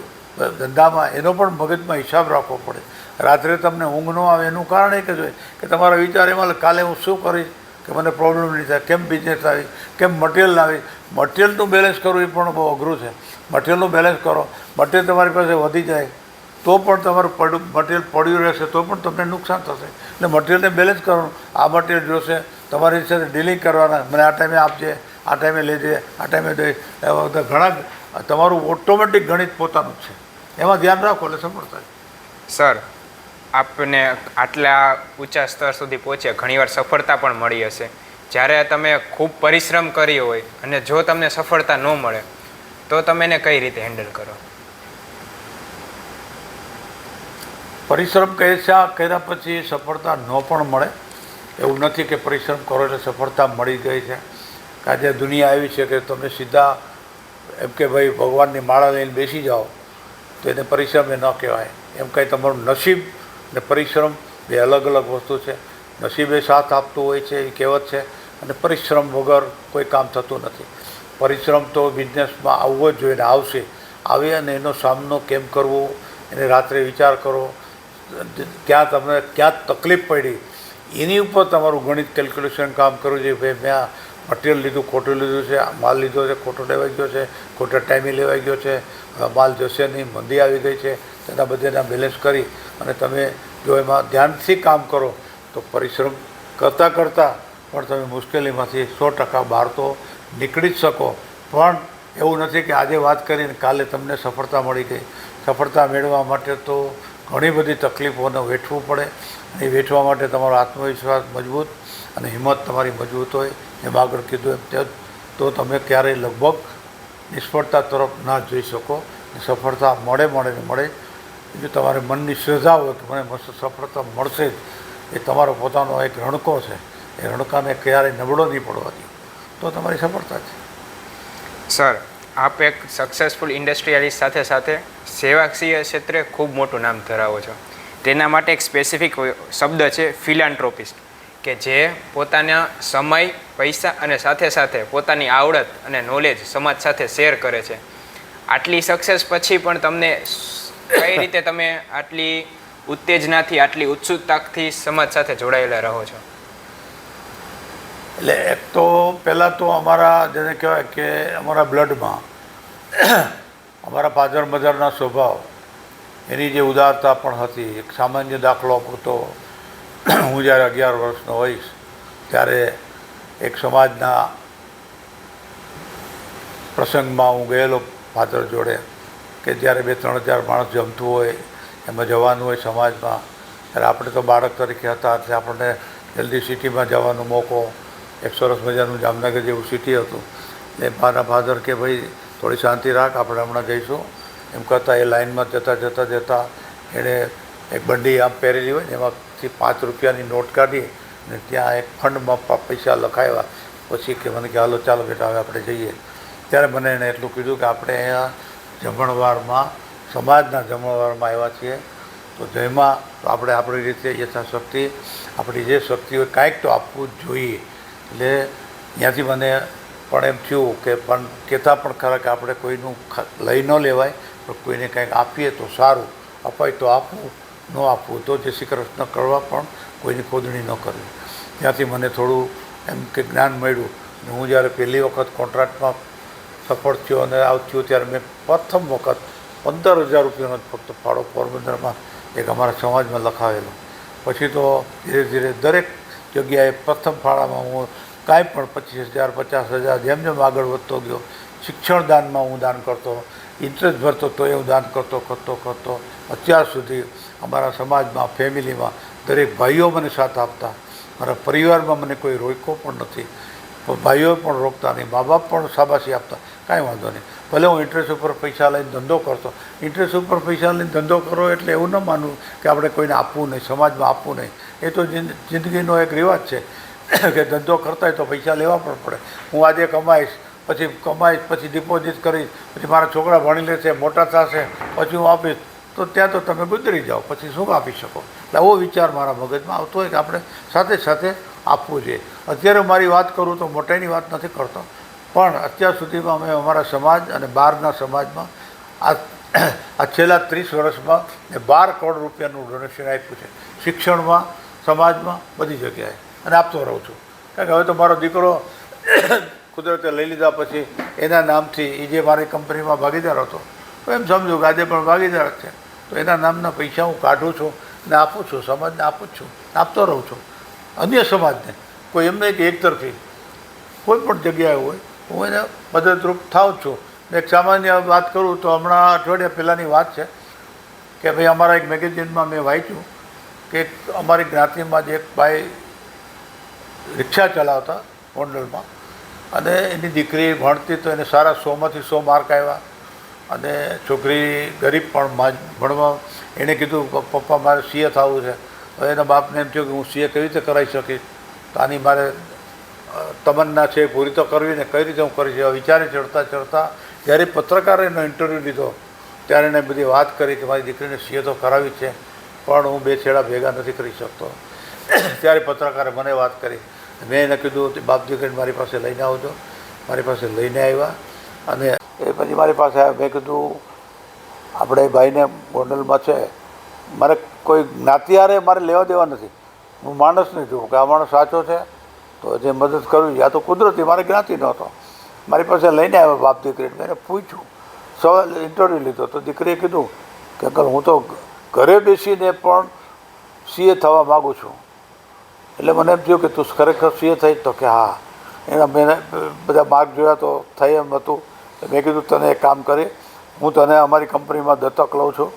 ધંધામાં, એનો પણ મગજમાં હિસાબ રાખવો પડે. રાત્રે તમને ઊંઘ ન આવે એનું કારણ એક જ હોય કે તમારા વિચાર એમાં કાલે હું શું કરીશ કે મને પ્રોબ્લેમ નહીં થાય, કેમ બિઝનેસ લાવીશ, કેમ મટિરિયલ લાવીશ. મટિરિયલનું બેલેન્સ કરવું એ પણ બહુ અઘરું છે. મટિરિયલનું બેલેન્સ કરો, મટિરિયલ તમારી પાસે વધી જાય તો પણ તમારું મટિરિયલ પડ્યું રહેશે તો પણ તમને નુકસાન થશે. એટલે મટિરિયલને બેલેન્સ કરવાનું. આ મટિરિયલ જોશે, તમારી સાથે ડીલિંગ કરવાના, મને આ ટાઈમે આપજે, આ ટાઈમે લેજે, આ ટાઈમે દઈશ, એવા બધા ઘણા તમારું ઓટોમેટિક ગણિત પોતાનું જ છે. એમાં ધ્યાન રાખો એટલે સફળ થાય. સર, આપને આટલા ઊંચા સ્તર સુધી પહોંચ્યા, ઘણીવાર સફળતા પણ મળી હશે. જ્યારે તમે ખૂબ પરિશ્રમ કર્યો હોય અને જો તમને સફળતા ન મળે તો તમે એને કઈ રીતે હેન્ડલ કરો? પરિશ્રમ કર્યા પછી સફળતા ન પણ મળે એવું નથી કે પરિશ્રમ કરો એટલે સફળતા મળી ગઈ છે. આજે દુનિયા આવી છે કે તમે સીધા એમ કે ભાઈ ભગવાનની માળા લઈને બેસી જાઓ તો એને પરિશ્રમ એ ન કહેવાય. એમ કંઈ તમારું નસીબ ને પરિશ્રમ બે અલગ અલગ વસ્તુ છે. નસીબે સાથ આપતું હોય છે એવી કહેવત છે, અને પરિશ્રમ વગર કોઈ કામ થતું નથી. પરિશ્રમ તો બિઝનેસમાં આવવો જ જોઈએ ને આવશે. આવે અને એનો સામનો કેમ કરવો, એને રાત્રે વિચાર કરો, ક્યાં તકલીફ પડી એની ઉપર તમારું ગણિત કેલ્ક્યુલેશન કામ કરવું જોઈએ. ભાઈ મેં આ મટિરિયલ લીધું, ખોટું લીધું છે, માલ લીધો છે, ખોટો લેવાઈ ગયો છે, ખોટા ટાઈમે લેવાઈ ગયો છે, માલ જશે નહીં, મંદી આવી ગઈ છે, તેના બધાના બેલેન્સ કરી અને તમે જો એમાં ધ્યાનથી કામ કરો તો પરિશ્રમ કરતાં પણ તમે મુશ્કેલીમાંથી 100% બહાર તો નીકળી જ શકો. પણ એવું નથી કે આજે વાત કરીને કાલે તમને સફળતા મળી ગઈ. સફળતા મેળવવા માટે તો ઘણી બધી તકલીફોને વેઠવું પડે. એ વેઠવા માટે તમારો આત્મવિશ્વાસ મજબૂત અને હિંમત તમારી મજબૂત હોય, એમ આગળ કીધું એમ તો તમે ક્યારેય લગભગ નિષ્ફળતા તરફ ના જઈ શકો. સફળતા મળે ને મળે. જો તમારે મનની શ્રદ્ધા હોય કે મને સફળતા મળશે જ, એ તમારો પોતાનો એક રણકો છે, એ રણકાને ક્યારેય નબળો નહીં પડવા દો, તો તમારી સફળતા છે. સર, આપ એક સક્સેસફુલ ઇન્ડસ્ટ્રીયાલિસ્ટ સાથે સાથે સેવાકીય ક્ષેત્રે ખૂબ મોટું નામ ધરાવો છો. તેના માટે એક સ્પેસિફિક શબ્દ છે ફિલાન્ટ્રોપિસ્ટ, કે જે પોતાના સમય, પૈસા અને સાથે સાથે પોતાની આવડત અને નોલેજ સમાજ સાથે શેર કરે છે. આટલી સક્સેસ પછી પણ તમને કઈ રીતે તમે આટલી ઉત્તેજનાથી, આટલી ઉત્સુકતાથી સમાજ સાથે જોડાયેલા રહો છો? એટલે એક તો પહેલાં તો અમારા જેને કહેવાય કે અમારા બ્લડમાં અમારા ફાધર મધરના સ્વભાવ, એની જે ઉદારતા પણ હતી. એક સામાન્ય દાખલો પૂરતો, હું જ્યારે 11 વર્ષનો હોઈશ ત્યારે એક સમાજના પ્રસંગમાં હું ગયેલો ફાધર જોડે, કે જ્યારે 2-3 હજાર માણસ જમતું હોય, એમાં જવાનું હોય સમાજમાં. ત્યારે આપણે તો બાળક તરીકે હતા એટલે આપણને જલ્દી સિટીમાં જવાનો મોકો, એક સરસ મજાનું જામનગર જેવું સિટી હતું. એટલે મારા ફાધર કે ભાઈ થોડી શાંતિ રાખ, આપણે હમણાં જઈશું એમ કરતાં એ લાઇનમાં જતાં એણે એક બંડી આમ પહેરેલી હોય ને એમાંથી 5 રૂપિયાની નોટ કાઢી અને ત્યાં એક ફંડમાં પૈસા લખાવ્યા. પછી કે મને કે હાલો ચાલો બેટા હવે આપણે જઈએ. ત્યારે મને એણે એટલું કીધું કે આપણે અહીંયા જમણવારમાં, સમાજના જમણવારમાં આવ્યા છીએ, તો જેમાં આપણે આપણી રીતે યથાશક્તિ આપણી જે શક્તિ હોય કાંઈક તો આપવું જ જોઈએ. એટલે ત્યાંથી મને પણ એમ થયું કે પણ કહેતા પણ ખરા કે આપણે કોઈનું લઈ ન લેવાય, પણ કોઈને કંઈક આપીએ તો સારું, અપાય તો આપવું, ન આપવું તો જય શ્રી કૃષ્ણ કરવા, પણ કોઈની ખોદણી ન કરવી. ત્યાંથી મને થોડું એમ કે જ્ઞાન મળ્યું. અને હું જ્યારે પહેલી વખત કોન્ટ્રાક્ટમાં સફળ થયો અને થયું ત્યારે મેં પ્રથમ વખત 15,000 રૂપિયાનો ફક્ત ફાળો પોરબંદરમાં એક અમારા સમાજમાં લખાવેલો. પછી તો ધીરે ધીરે દરેક જગ્યાએ પ્રથમ ફાળામાં હું કાંઈ પણ 25,000, 50,000 જેમ જેમ આગળ વધતો ગયો. શિક્ષણ દાનમાં હું દાન કરતો, ઇન્ટરેસ્ટ ભરતો તો એ હું દાન કરતો અત્યાર સુધી અમારા સમાજમાં, ફેમિલીમાં દરેક ભાઈઓ મને સાથ આપતા. મારા પરિવારમાં મને કોઈ રોક્યો પણ નથી, ભાઈઓ પણ રોકતા નહીં, મા બાપ પણ શાબાશી આપતા, કાંઈ વાંધો નહીં. ભલે હું ઇન્ટરેસ્ટ ઉપર પૈસા લઈને ધંધો કરતો, ઇન્ટરેસ્ટ ઉપર પૈસા લઈને ધંધો કરો એટલે એવું ન માનવું કે આપણે કોઈને આપવું નહીં, સમાજમાં આપવું નહીં. એ તો જિંદગીનો એક રિવાજ છે કે ધંધો કરતા હોય તો પૈસા લેવા પણ પડે. હું આજે કમાઈશ, પછી ડિપોઝિટ કરીશ, પછી મારા છોકરા ભણી લેશે, મોટા થશે, પછી હું આપીશ, તો ત્યાં તો તમે ગુજરી જાઓ, પછી શું આપી શકો? એટલે આવો વિચાર મારા મગજમાં આવતો હોય કે આપણે સાથે સાથે આપવું જોઈએ. અત્યારે મારી વાત કરું તો મોટાઈની વાત નથી કરતો, પણ અત્યાર સુધીમાં અમે અમારા સમાજ અને બહારના સમાજમાં આ છેલ્લા 30 વર્ષમાં મેં 12 કરોડ રૂપિયાનું ડોનેશન આપ્યું છે. શિક્ષણમાં, સમાજમાં, બધી જગ્યાએ, અને આપતો રહું છું. કારણ કે હવે તો મારો દીકરો કુદરતે લઈ લીધા પછી એના નામથી એ જે મારી કંપનીમાં ભાગીદાર હતો, તો એમ સમજો કે આજે પણ ભાગીદાર છે, તો એના નામના પૈસા હું કાઢું છું અને આપું છું, સમાજને આપું જ છું, આપતો રહું છું. અન્ય સમાજને કોઈ એમ નહીં કે એકતરફી, કોઈ પણ જગ્યાએ હોય હું એને મદદરૂપ થાઉં જ છું. એક સામાન્ય વાત કરું તો હમણાં અઠવાડિયા પહેલાંની વાત છે કે ભાઈ અમારા એક મેગેઝિનમાં મેં વાંચ્યું કે અમારી જ્ઞાતિમાં જ એક ભાઈ રિક્ષા ચલાવતા ગોંડલમાં, અને એની દીકરી ભણતી તો એને સારા 100માંથી 100 માર્ક આવ્યા, અને છોકરી ગરીબ પણ ભણવા. એણે કીધું પપ્પા મારે સીએ થવું છે. હવે એના બાપને એમ થયું કે હું સીએ કેવી રીતે કરાવી શકીશ, તો આની મારે તમન્ના છે પૂરી તો કરવી ને, કઈ રીતે હું કરીશ. વિચારે ચડતા જ્યારે પત્રકારે એનો ઇન્ટરવ્યૂ લીધો ત્યારે એને બધી વાત કરી કે મારી દીકરીને સીએ તો કરાવી છે, પણ હું 2 છેડા ભેગા નથી કરી શકતો. ત્યારે પત્રકારે મને વાત કરી. મેં એને કીધું બાપ દીકરીને મારી પાસે લઈને આવજો. મારી પાસે લઈને આવ્યા, અને એ પછી મારી પાસે આવ્યા. મેં કીધું આપણે ભાઈને ગોંડલમાં છે, મારે કોઈ જ્ઞાતિયારે મારે લેવા દેવા નથી, હું માણસને જોઉં કે આ માણસ સાચો છે તો જે મદદ કરવી. આ તો કુદરતી મારે જ્ઞાતિ નહોતો. મારી પાસે લઈને આવ્યો બાપ દીકરીને. મેં એને પૂછ્યું, સવાલ ઇન્ટરવ્યૂ લીધો, તો દીકરીએ કીધું કે અંકલ હું તો ઘરે બેસીને પણ સીએ થવા માગું છું. એટલે મને એમ થયું કે તું ખરેખર સીએ થઈ? તો કે હા. એના મેં બધા માર્ક જોયા તો થઈ એમ હતું. મેં કીધું તને એક કામ કરી, હું તને અમારી કંપનીમાં દત્તક લઉં છું,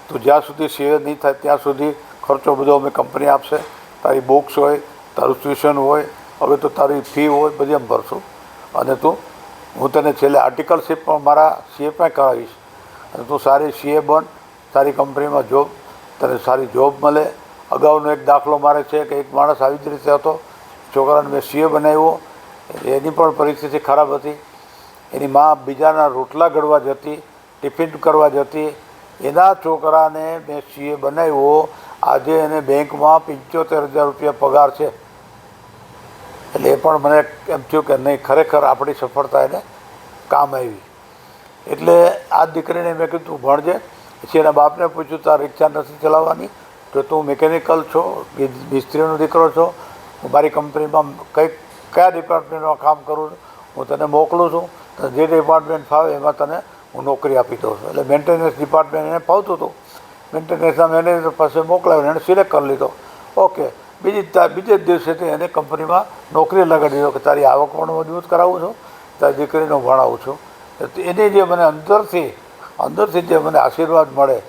તું જ્યાં સુધી સીએ નહીં થાય ત્યાં સુધી ખર્ચો બધો અમે કંપની આપશે. તારી બુક્સ હોય, તારું ટ્યુશન હોય, હવે તો તારી ફી હોય, બધી એમ ભરશું. અને હું તને છેલ્લે આર્ટિકલશીપ પણ મારા સીએ પણ કરાવીશ, અને તું સારી સીએ બન, સારી કંપનીમાં જોબ, તને સારી જોબ મળે. અગાઉનો એક દાખલો મારે છે કે એક માણસ આવી જ રીતે હતો, છોકરાને મેં સીએ બનાવ્યો. એની પણ પરિસ્થિતિ ખરાબ હતી. એની મા બીજાના રોટલા ઘડવા જતી, ટિફિન કરવા જતી. એના છોકરાને મેં સીએ બનાવ્યો. આજે એને બેંકમાં 75,000 રૂપિયા પગાર છે. એટલે એ પણ મને એમ થયું કે નહીં, ખરેખર આપણી સફળતા એને કામ આવી. એટલે આ દીકરીને મેં કીધું તું ભણજે. પછી એના બાપને પૂછ્યું તાર રિક્ષા નથી ચલાવવાની તો તું મિકેનિકલ છો, મિસ્ત્રીનો દીકરો છો, મારી કંપનીમાં કયા ડિપાર્ટમેન્ટમાં કામ કરું છું, હું તને મોકલું છું, જે ડિપાર્ટમેન્ટ ફાવે એમાં તને હું નોકરી આપી દઉં છું. એટલે મેન્ટેનન્સ ડિપાર્ટમેન્ટ એને ફાવતું હતું. મેન્ટેનન્સના મેનેજર પાસે મોકલાવીને એને સિલેક્ટ કરી લીધો. ઓકે, બીજે જ દિવસેથી એને કંપનીમાં નોકરી લગાડી દીધો કે તારી આવક પણ મજબૂત કરાવું છું, તારી દીકરીને ભણાવું છું. એની જે મને અંદરથી જે મને આશીર્વાદ મળે,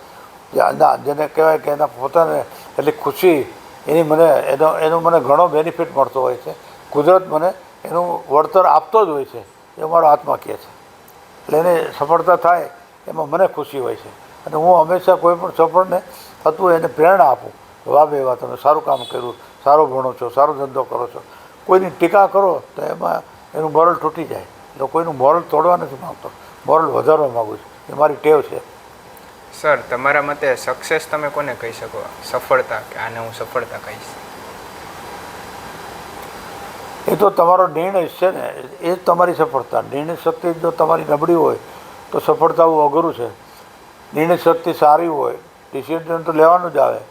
જેને કહેવાય કે એના પોતાને એટલી ખુશી, એનું મને ઘણો બેનિફિટ મળતો હોય છે. કુદરત મને એનું વળતર આપતો જ હોય છે, એ મારો આત્મા કહે છે. એટલે એને સફળતા થાય એમાં મને ખુશી હોય છે. અને હું હંમેશા કોઈ પણ સફળને થતું એને પ્રેરણા આપું. વાહ ભાઈ વાહ, તમે સારું કામ કર્યું, સારો ભણો છો, સારો ધંધો કરો છો. કોઈની ટીકા કરો તો એમાં એનું મોરલ તૂટી જાય. એટલે કોઈનું મોરલ તોડવા નથી માગતો, મોરલ વધારવા માગું છું. એ મારી ટેવ છે. સર, તમારા મતે સક્સેસ તમે કોને કહી શકો? સફળતા, કે આને હું સફળતા કહીશ? એ તો તમારો નિર્ણય છે ને, એ જ તમારી સફળતા. નિર્ણય શક્તિ જો તમારી નબળી હોય તો સફળતા બહુ અઘરું છે. નિર્ણય શક્તિ સારી હોય, ડિસિઝન તો લેવાનું જ આવે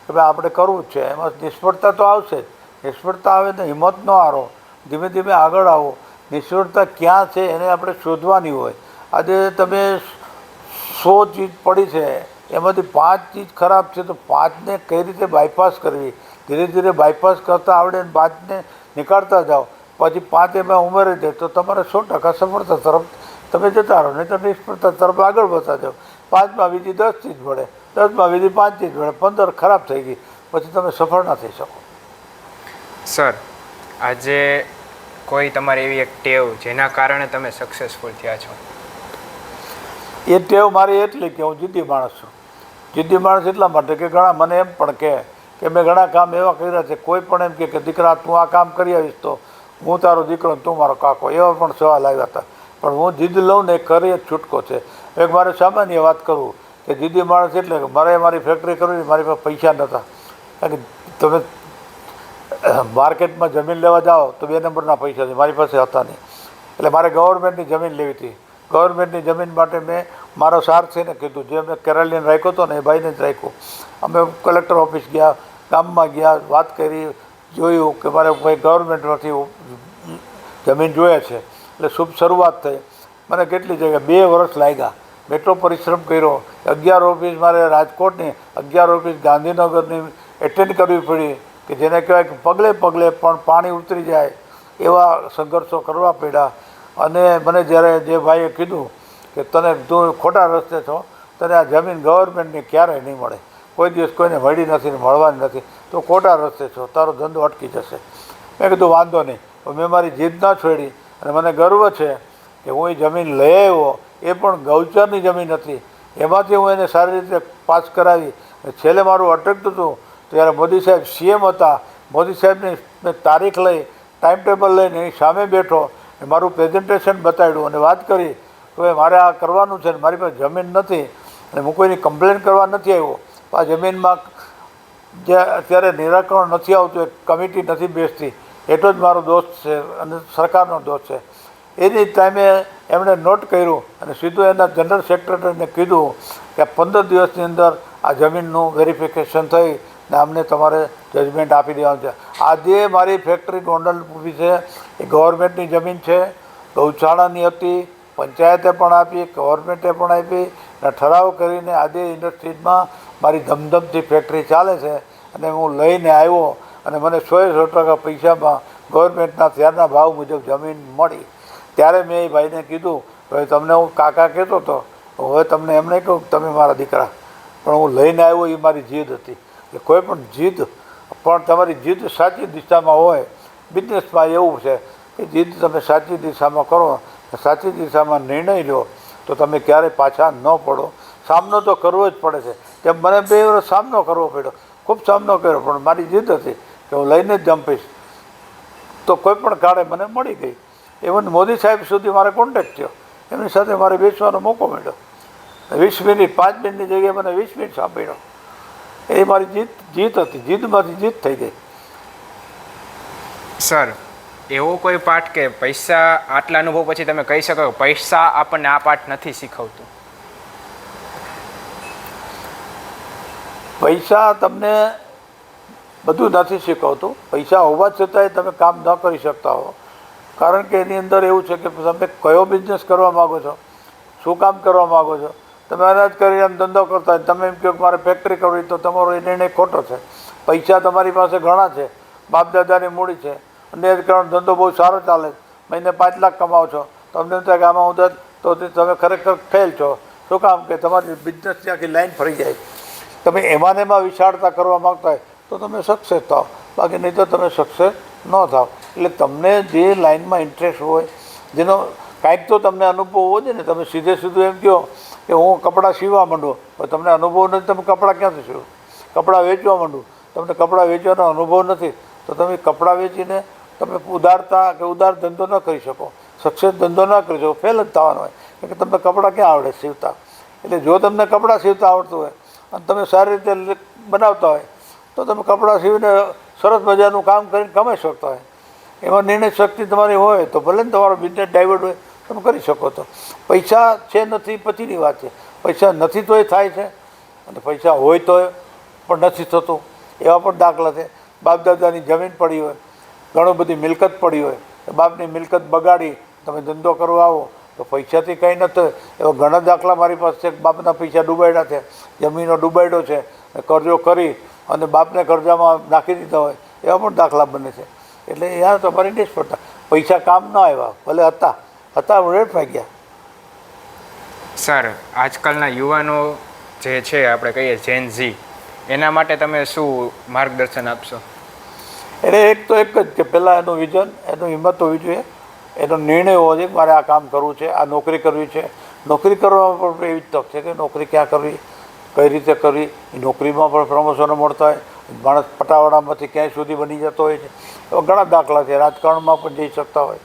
કે ભાઈ આપણે કરવું જ છે. એમાં નિષ્ફળતા તો આવશે જ. નિષ્ફળતા આવે તો હિંમત ન હારો, ધીમે ધીમે આગળ આવો. નિષ્ફળતા ક્યાં છે એને આપણે શોધવાની હોય. આજે તમે 100 ચીજ પડી છે, એમાંથી 5 ચીજ ખરાબ છે, તો 5ને કઈ રીતે બાયપાસ કરવી, ધીરે ધીરે બાયપાસ કરતાં આવડે ને 5ને નીકાળતા જાઓ. પછી 5 એમાં ઉમેરી દે તો તમારે 100% સફળતા તરફ તમે જતા રહો. નહીં તો નિષ્ફળતા તરફ આગળ વધતા જાઓ. 5માં બીજી 10 ચીજ મળે, 10માં બીજી 5 ચીજ મળે, 15 ખરાબ થઈ ગઈ, પછી તમે સફળ ના થઈ શકો. સર, આજે કોઈ તમારી એવી એક ટેવ જેના કારણે તમે સક્સેસફુલ થયા છો? એ ટેવ મારી એટલી કે હું જિદ્દી માણસ છું. જિદ્દી માણસ એટલા માટે કે ઘણા મને એમ પણ કે મેં ઘણા કામ એવા કર્યા છે. કોઈ પણ એમ કે દીકરા તું આ કામ કરી આવીશ તો હું તારો દીકરો તું મારો કાકો, એવા પણ સવાલ આવ્યા હતા. પણ હું જીદ લઉં ને એ કરી જ છૂટકો છે. એક મારે સામાન્ય વાત કરું કે જિદ્દી માણસ એટલે કે મારી ફેક્ટરી કરવી, મારી પાસે પૈસા નહોતા. કારણ કે તમે માર્કેટમાં જમીન લેવા જાઓ તો 2 નંબરના પૈસા છે, મારી પાસે હતા નહીં. એટલે મારે ગવર્મેન્ટની જમીન લેવી હતી. ગવર્મેન્ટની જમીન માટે મેં મારો સારથીને કીધું, જે મેં કેરળીને રાખ્યો હતો ને એ ભાઈને જ રાખ્યું. અમે કલેક્ટર ઓફિસ ગયા, ગામમાં ગયા, વાત કરી, જોયું કે મારે કોઈ ગવર્મેન્ટમાંથી જમીન જોઈએ છે. એટલે શુભ શરૂઆત થઈ. મને કેટલી જગ્યાએ 2 વર્ષ લાગ્યા. એટલો પરિશ્રમ કર્યો. 11 ઓફિસ મારે રાજકોટની, 11 ઓફિસ ગાંધીનગરની એટેન્ડ કરવી પડી, કે જેને કહેવાય કે પગલે પગલે પણ પાણી ઉતરી જાય એવા સંઘર્ષો કરવા પડ્યા. અને મને જ્યારે જે ભાઈએ કીધું કે તું ખોટા રસ્તે છો, તને આ જમીન ગવર્મેન્ટની ક્યારેય નહીં મળે, કોઈ દિવસ કોઈને મળી નથી ને મળવાની નથી, તો ખોટા રસ્તે છો, તારો ધંધો અટકી જશે. મેં કીધું વાંધો નહીં. મેં મારી જીદ ના છોડી. અને મને ગર્વ છે કે હું એ જમીન લઈ આવ્યો. એ પણ ગૌચરની જમીન હતી. એમાંથી હું એને સારી રીતે પાસ કરાવી. છેલ્લે મારું અટકતું હતું ત્યારે મોદી સાહેબ સીએમ હતા. મોદી સાહેબની મેં તારીખ લઈ, ટાઈમ ટેબલ લઈને એની સામે બેઠો, મારું પ્રેઝન્ટેશન બતાવ્યું અને વાત કરી તો એ મારે આ કરવાનું છે ને મારી પાસે જમીન નથી અને હું કોઈની કમ્પ્લેન કરવા નથી આવ્યો. આ જમીનમાં જે અત્યારે નિરાકરણ નથી આવતું, એક કમિટી નથી બેસતી, એટલો જ મારો દોષ છે અને સરકારનો દોષ છે. એની ટાઈમે એમણે નોટ કર્યું અને સીધું એના જનરલ સેક્રેટરીને કીધું કે 15 દિવસની અંદર આ જમીનનું વેરિફિકેશન થઈ ને અમને તમારે જજમેન્ટ આપી દેવાનું છે. આજે મારી ફેક્ટરી ગોંડલ ઊભી છે, એ ગવર્મેન્ટની જમીન છે, ગૌશાળાની હતી, પંચાયતે પણ આપી, ગવર્મેન્ટે પણ આપી અને ઠરાવ કરીને આજે ઇન્ડસ્ટ્રીઝમાં મારી ધમધમથી ફેક્ટરી ચાલે છે. અને હું લઈને આવ્યો અને મને 100% પૈસામાં ગવર્મેન્ટના ત્યારના ભાવ મુજબ જમીન મળી. ત્યારે મેં એ ભાઈને કીધું હવે તમને હું કાકા કહેતો હતો, હવે તમને એમ નહીં કહું તમે મારા દીકરા, પણ હું લઈને આવ્યો એ મારી જીદ હતી. એટલે કોઈ પણ જીદ, પણ તમારી જીદ સાચી દિશામાં હોય. બિઝનેસમાં એવું છે કે જીદ તમે સાચી દિશામાં કરો, સાચી દિશામાં નિર્ણય લો તો તમે ક્યારેય પાછા ન પડો. સામનો તો કરવો જ પડે છે. તેમ મને 2 વર્ષ સામનો કરવો પડ્યો, ખૂબ સામનો કર્યો, પણ મારી જીદ હતી કે હું લઈને જ જંપીશ. તો કોઈ પણ કાળે મને મળી ગઈ. ઇવન મોદી સાહેબ સુધી મારે કોન્ટેક્ટ થયો, એમની સાથે મારે બેસવાનો મોકો મળ્યો. 20 મિનિટ 5 મિનિટની જગ્યાએ મને 20 મિનિટ સાંભળ્યો. એ મારી જીત હતી, જીતમાંથી જીત થઈ ગઈ. સર, એવો કોઈ પાઠ કે પૈસા, આટલા અનુભવ પછી તમે કહી શકો કે પૈસા આપણને આ પાઠ નથી શીખવતું? પૈસા તમને બધું નથી શીખવતું. પૈસા હોવા છતાંય તમે કામ ન કરી શકતા હો, કારણ કે એની અંદર એવું છે કે તમે કયો બિઝનેસ કરવા માગો છો, શું કામ કરવા માગો છો. તમે અનાજ કરીને ધંધો કરતા હોય, તમે એમ કહો કે મારે ફેક્ટરી કરવી, તો તમારો એ નિર્ણય ખોટો છે. પૈસા તમારી પાસે ઘણા છે, બાપ દાદાની મૂડી છે, અને એ કારણ ધંધો બહુ સારો ચાલે, મહિને 5 લાખ કમાવો છો, તમને એમ થાય કે આમાં હું તો તમે ખરેખર ફેલ છો. શું કામ કે તમારી બિઝનેસની આખી લાઈન ફરી જાય. તમે એમાં ને એમાં વિશાળતા કરવા માગતા હોય તો તમે સક્સેસ થાવ, બાકી નહીં તો તમે સક્સેસ ન થાવ. એટલે તમને જે લાઈનમાં ઇન્ટરેસ્ટ હોય, જેનો કાંઈક તો તમને અનુભવ હોવો જોઈએ ને. તમે સીધું એમ કહો કે હું કપડાં સીવવા માંડું, પણ તમને અનુભવ નથી, તમે કપડાં ક્યાંથી સીવો? કપડાં વેચવા માંડું, તમને કપડાં વેચવાનો અનુભવ નથી, તો તમે કપડાં વેચીને તમે ઉદાર ધંધો ન કરી શકો, સક્સેસ ધંધો ન કરી શકો, ફેલ જ થવાનો હોય. કે તમને કપડાં ક્યાં આવડે સીવતા? એટલે જો તમને કપડાં સીવતા આવડતું હોય અને તમે સારી રીતે બનાવતા હોય તો તમે કપડાં સીવીને સરસ મજાનું કામ કરીને કમાઈ શકતા હોય. એમાં નિર્ણય શક્તિ તમારી હોય તો ભલે ને તમારો બિઝનેસ ડાયવર્ટ હોય, તમે કરી શકો. તો પૈસા છે નથી પછીની વાત છે. પૈસા નથી તો એ થાય છે, અને પૈસા હોય તો પણ નથી થતું. એવા પણ દાખલા છે. બાપ દાદાની જમીન પડી હોય, ઘણું બધી મિલકત પડી હોય, બાપની મિલકત બગાડી તમે ધંધો કરવા આવો તો પૈસાથી કંઈ ન થાય. એવા ઘણા દાખલા મારી પાસે છે. બાપના પૈસા ડૂબાડ્યા છે, જમીનો ડૂબાડ્યો છે, કરજો કરી અને બાપને કરજામાં નાખી દીધા હોય, એવા પણ દાખલા બને છે. એટલે યાર તમારી નિષ્ફળતા. પૈસા કામ ન આવ્યા, ભલે હતા રેડફાઈ ગયા. સર, આજકાલના યુવાનો જે છે, આપણે કહીએ જેન ઝી, એના માટે તમે શું માર્ગદર્શન આપશો? એટલે એક જ કે પહેલાં એનું વિઝન, એનું હિંમત હોવી જોઈએ, એનો નિર્ણય હોવો જોઈએ કે મારે આ કામ કરવું છે, આ નોકરી કરવી છે. નોકરી કરવામાં પણ એવી જ તક છે કે નોકરી ક્યાં કરવી, કઈ રીતે કરવી. એ નોકરીમાં પણ પ્રમોશનો મળતા હોય, માણસ પટાવાળામાંથી ક્યાંય સુધી બની જતો હોય છે. એવા ઘણા દાખલા છે. રાજકારણમાં પણ જઈ શકતા હોય.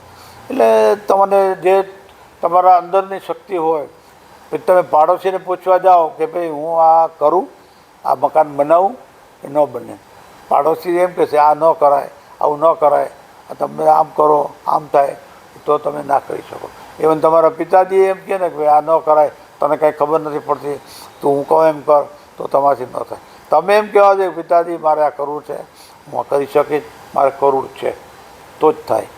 એટલે તમને જે તમારા અંદરની શક્તિ હોય, પછી તમે પાડોશીને પૂછવા જાઓ કે ભાઈ હું આ કરું, આ મકાન બનાવું, એ ન બને. પાડોશી એમ કહેશે આ ન કરાય, આવું ન કરાય, તમે આમ કરો, આમ થાય, તો તમે ના કરી શકો. ઇવન તમારા પિતાજી એમ કહે ને કે ભાઈ આ ન કરાય, તને કાંઈ ખબર નથી પડતી, તો હું કહું એમ કર, તો તમારાથી ન થાય. તમે એમ કહેવા જોઈએ પિતાજી મારે આ કરવું છે, હું કરી શકીશ, મારે કરવું છે, તો જ થાય.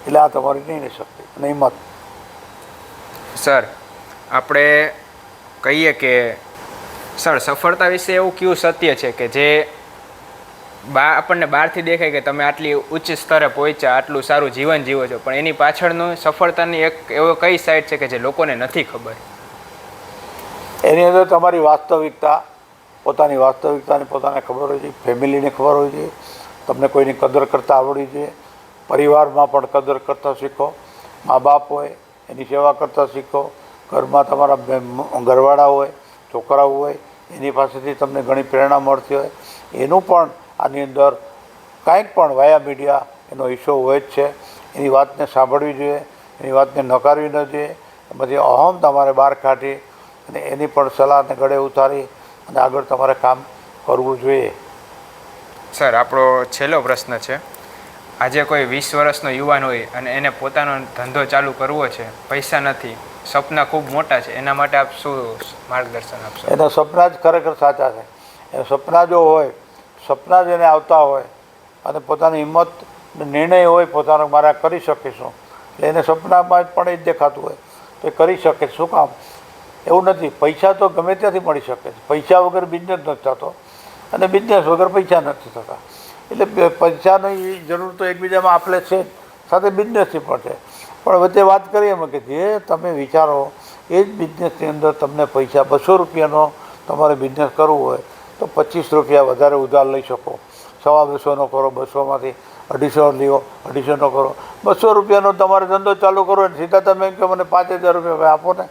એટલે આ તમારી નિર્ણય શક્તિ અને હિંમત. સર, આપણે કહીએ કે સર, સફળતા વિશે એવું કયું સત્ય છે કે જે આપણને બહારથી દેખાય કે તમે આટલી ઉચ્ચ સ્તરે પહોંચ્યા, આટલું સારું જીવન જીવો છો, પણ એની પાછળનું સફળતાની એક એવો કઈ સાઈડ છે કે જે લોકોને નથી ખબર? એની અંદર તમારી વાસ્તવિકતા, પોતાની વાસ્તવિકતાની પોતાને ખબર હોય છે, ફેમિલીને ખબર હોય છે, તમને કોઈની કદર કરતાં આવડવી જોઈએ, પરિવારમાં પણ કદર કરતાં શીખો, મા બાપ હોય એની સેવા કરતાં શીખો, ઘરમાં તમારા ઘરવાળા હોય, છોકરાઓ હોય, એની પાસેથી તમને ઘણી પ્રેરણા મળતી હોય. એનું પણ આની અંદર કાંઈક પણ વાયા મીડિયા એનો હિસ્સો હોય જ છે. એની વાતને સાંભળવી જોઈએ, એની વાતને નકારવી ન જોઈએ. બધી અહમ તમારે બહાર કાઢી અને એની પણ સલાહને ગળે ઉતારી અને આગળ તમારે કામ કરવું જોઈએ. સર, આપણો છેલ્લો પ્રશ્ન છે. આજે કોઈ 20 વર્ષનો યુવાન હોય અને એને પોતાનો ધંધો ચાલુ કરવો છે, પૈસા નથી, સપના ખૂબ મોટા છે, એના માટે આપ શું માર્ગદર્શન આપશો? એના સપના જ ખરેખર સાચા છે. એ સપના જો હોય, સપના જ એને આવતા હોય અને પોતાની હિંમત નિર્ણય હોય પોતાનો મારે કરી શકીશું, એટલે એને સપનામાં પણ એ જ દેખાતું હોય તો એ કરી શકે. શું કામ? એવું નથી. પૈસા તો ગમે ત્યાંથી મળી શકે છે. પૈસા વગર બિઝનેસ નથી થતો અને બિઝનેસ વગર પૈસા નથી થતા. એટલે પૈસાની જરૂર તો એકબીજામાં આપલે છે, સાથે બિઝનેસની પણ છે. પણ વચ્ચે વાત કરીએ એમાં કે જે તમે વિચારો એ જ બિઝનેસની અંદર તમને પૈસા 200 રૂપિયાનો તમારે બિઝનેસ કરવું હોય તો 25 રૂપિયા વધારે ઉધાર લઈ શકો. 250નો કરો, 200માંથી 250 લ્યો, 250નો કરો. 200 રૂપિયાનો તમારે ધંધો ચાલુ કરો ને સીધા તમે એમ કે મને 5000 રૂપિયા આપો ને,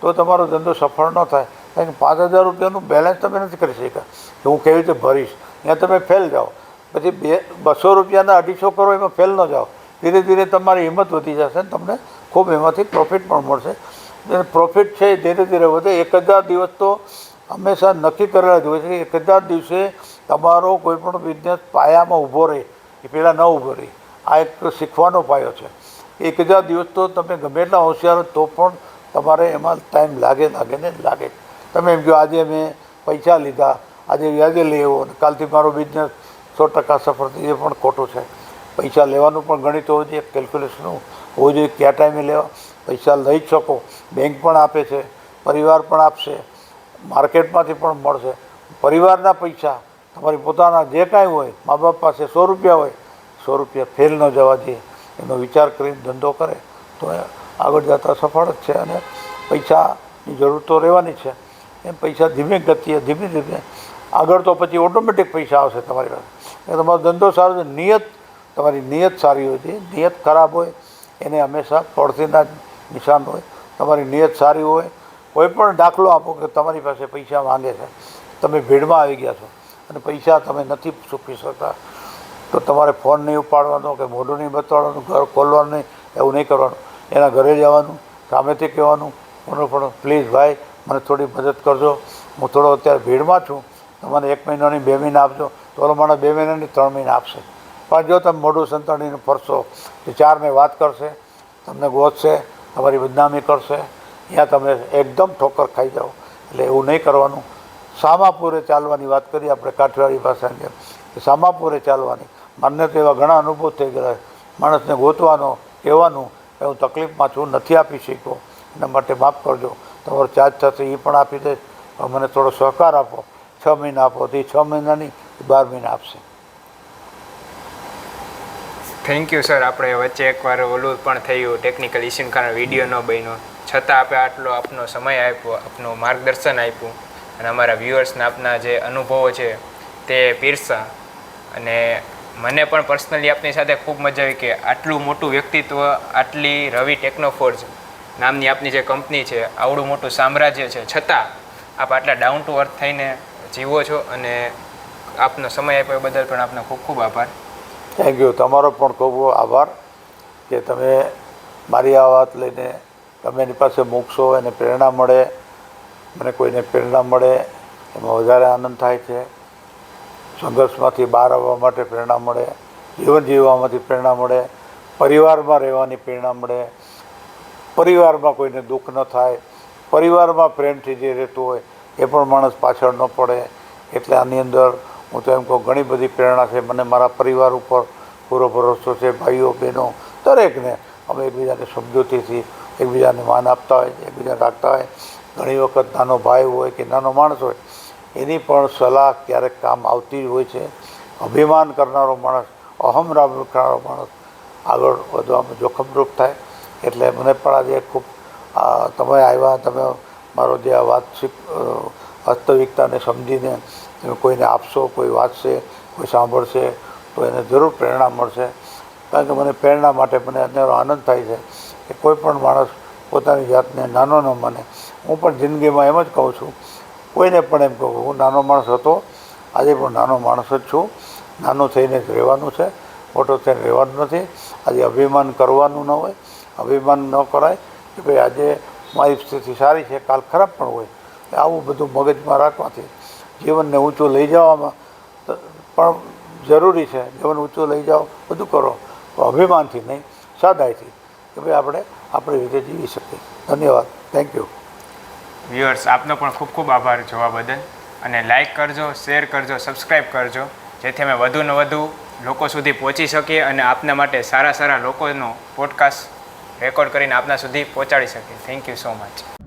તો તમારો ધંધો સફળ ન થાય. કારણ કે 5000 રૂપિયાનું બેલેન્સ તમે નથી કરી શક્યા કે હું કેવી રીતે ભરીશ, ત્યાં તમે ફેલ જાઓ. પછી 200 રૂપિયાના 250 કરો એમાં ફેલ ન જાઓ. ધીરે ધીરે તમારી હિંમત વધી જશે ને તમને ખૂબ એમાંથી પ્રોફિટ પણ મળશે. અને પ્રોફિટ છે એ ધીરે ધીરે વધે. 1000 દિવસ તો હંમેશા નક્કી કરેલા જ હોય છે કે 1000 દિવસે તમારો કોઈ પણ બિઝનેસ પાયામાં ઊભો રહે એ પહેલાં ન ઊભો રહે. આ એક શીખવાનો પાયો છે. 1000 દિવસ તો તમે ગમે એટલા હોશિયાર તો પણ તમારે એમાં ટાઈમ લાગે ને લાગે. તમે એમ કહો આજે મેં પૈસા લીધા, આજે વ્યાજે લઈ આવ્યો અને કાલથી મારો બિઝનેસ 100% સફળ થઈ, એ પણ ખોટું છે. પૈસા લેવાનું પણ ગણિત હોવું જોઈએ, કેલ્ક્યુલેશન હોવું જોઈએ, કયા ટાઈમે લેવા. પૈસા લઈ જ શકો, બેંક પણ આપે છે, પરિવાર પણ આપશે, માર્કેટમાંથી પણ મળશે. પરિવારના પૈસા તમારી પોતાના જે કાંઈ હોય, મા બાપ પાસે 100 રૂપિયા હોય, 100 રૂપિયા ફેલ ન જવા દે એનો વિચાર કરીને ધંધો કરે તો આગળ જતાં સફળ જ છે. અને પૈસાની જરૂર તો રહેવાની છે. એ પૈસા ધીમે ગતિએ ધીમે ધીમે આગળ તો પછી ઓટોમેટિક પૈસા આવશે તમારી પાસે. એ તમારો ધંધો સારો છે. તમારી નિયત સારી હોય છે. નિયત ખરાબ હોય એને હંમેશા પડતીના નિશાન હોય. તમારી નિયત સારી હોય, કોઈ પણ દાખલો આપો કે તમારી પાસે પૈસા માંગે છે, તમે ભીડમાં આવી ગયા છો અને પૈસા તમે નથી ચૂકવી શકતા, તો તમારે ફોન નહીં ઉપાડવાનો કે મોઢું નહીં બતાડવાનું, ઘર ખોલવાનું નહીં, એવું નહીં કરવાનું. એના ઘરે જવાનું, સામેથી કહેવાનું, પણ પ્લીઝ ભાઈ મને થોડી મદદ કરજો, હું થોડો અત્યારે ભીડમાં છું, તમને 1 મહિનાની 2 મહિના આપજો. તો ઓલો માણસ 2 મહિનાની 3 મહિના આપશે. પણ જો તમે મોઢું સંતાડીને ફરશો તો 4ને વાત કરશે, તમને ગોતશે, તમારી બદનામી કરશે, ત્યાં તમે એકદમ ઠોકર ખાઈ જાઓ. એટલે એવું નહીં કરવાનું. સામાપુરે ચાલવાની વાત કરી આપણે કાઠિયાવાડી ભાષાની જેમ, કે સામાપુરે ચાલવાની. મને તો એવા ઘણા અનુભવ થઈ ગયા. માણસને ગોતવાનો, કહેવાનું કે હું તકલીફમાં છું, નથી આપી શક્યો, એના માટે માફ કરજો, તમારો ચાર્જ થશે એ પણ આપી દઈશ, પણ મને થોડો સહકાર આપો. 6 મહિના આપો તો એ 6 મહિનાની 12 મહિના આપશે. Thank you sir. આપણે વચ્ચે એકવાર ઓલું પણ થયું, ટેકનિકલ ઇસ્યુને કારણે વિડીયો ન બન્યો, છતાં આપણે આટલો આપનો સમય આપ્યો, આપનું માર્ગદર્શન આપ્યું અને અમારા વ્યુઅર્સને આપના જે અનુભવો છે તે પીરસા. અને મને પણ પર્સનલી આપની સાથે ખૂબ મજા આવી કે આટલું મોટું વ્યક્તિત્વ, આટલી રવિ ટેકનોફોર્જ નામની આપની જે કંપની છે, આવડું મોટું સામ્રાજ્ય છે, છતાં આપ આટલા ડાઉન ટુ અર્થ થઈને જીવો છો. અને આપનો સમય આપ્યો બદલ પણ આપનો ખૂબ ખૂબ આભાર. Thank you. તમારો પણ ખૂબ ખૂબ આભાર કે તમે મારી આ વાત લઈને તમે એની પાસે મૂકશો, એને પ્રેરણા મળે. મને કોઈને પ્રેરણા મળે એમાં વધારે આનંદ થાય છે. સંઘર્ષમાંથી બહાર આવવા માટે પ્રેરણા મળે, જીવન જીવવામાંથી પ્રેરણા મળે, પરિવારમાં રહેવાની પ્રેરણા મળે, પરિવારમાં કોઈને દુઃખ ન થાય, પરિવારમાં પ્રેમથી જે રહેતું હોય એ પણ માણસ પાછળ ન પડે. એટલે આની અંદર હું તો એમ કહું ઘણી બધી પ્રેરણા છે. મને મારા પરિવાર ઉપર પૂરો ભરોસો છે. ભાઈઓ બહેનો દરેકને અમે એકબીજાને સમજૂતીથી એકબીજાને માન આપતા હોય, એકબીજાને રાખતા હોય. ઘણી વખત નાનો ભાઈ હોય કે નાનો માણસ હોય એની પણ સલાહ ક્યારેક કામ આવતી હોય છે. અભિમાન કરનારો માણસ, અહમ રાખનારો માણસ આગળ વધવામાં જોખમરૂપ થાય. એટલે મને પણ આજે ખૂબ તમે આવ્યા, તમે મારો જે આ વાસ્તવિકતાને સમજીને તમે કોઈને આપશો, કોઈ વાંચશે, કોઈ સાંભળશે તો એને જરૂર પ્રેરણા મળશે. કારણ કે મને પ્રેરણા માટે મને અનેરો આનંદ થાય છે કે કોઈ પણ માણસ પોતાની જાતને નાનો ન માને. હું પણ જિંદગીમાં એમ જ કહું છું, કોઈને પણ એમ કહું હું નાનો માણસ હતો, આજે પણ નાનો માણસ જ છું. નાનું થઈને જ રહેવાનું છે, મોટો થઈને રહેવાનું નથી. આજે અભિમાન કરવાનું ન હોય, અભિમાન ન કરાય કે ભાઈ આજે મારી સ્થિતિ સારી છે, કાલ ખરાબ પણ હોય. આવું બધું મગજમાં રાખવાથી જીવનને ઊંચું લઈ જવામાં પણ જરૂરી છે. જીવન ઊંચું લઈ જાઓ, બધું કરો, તો અભિમાનથી નહીં, સાદાઈથી કે ભાઈ આપણે આપણી રીતે જીવી શકીએ. ધન્યવાદ. Thank you. વ્યુઅર્સ, આપનો પણ ખૂબ ખૂબ આભાર જોવા બદલ. અને લાઇક કરજો, શેર કરજો, સબસ્ક્રાઈબ કરજો, જેથી અમે વધુને વધુ લોકો સુધી પહોંચી શકીએ અને આપના માટે સારા સારા લોકોનો પોડકાસ્ટ રેકોર્ડ કરીને આપના સુધી પહોંચાડી શકીએ. Thank you so much.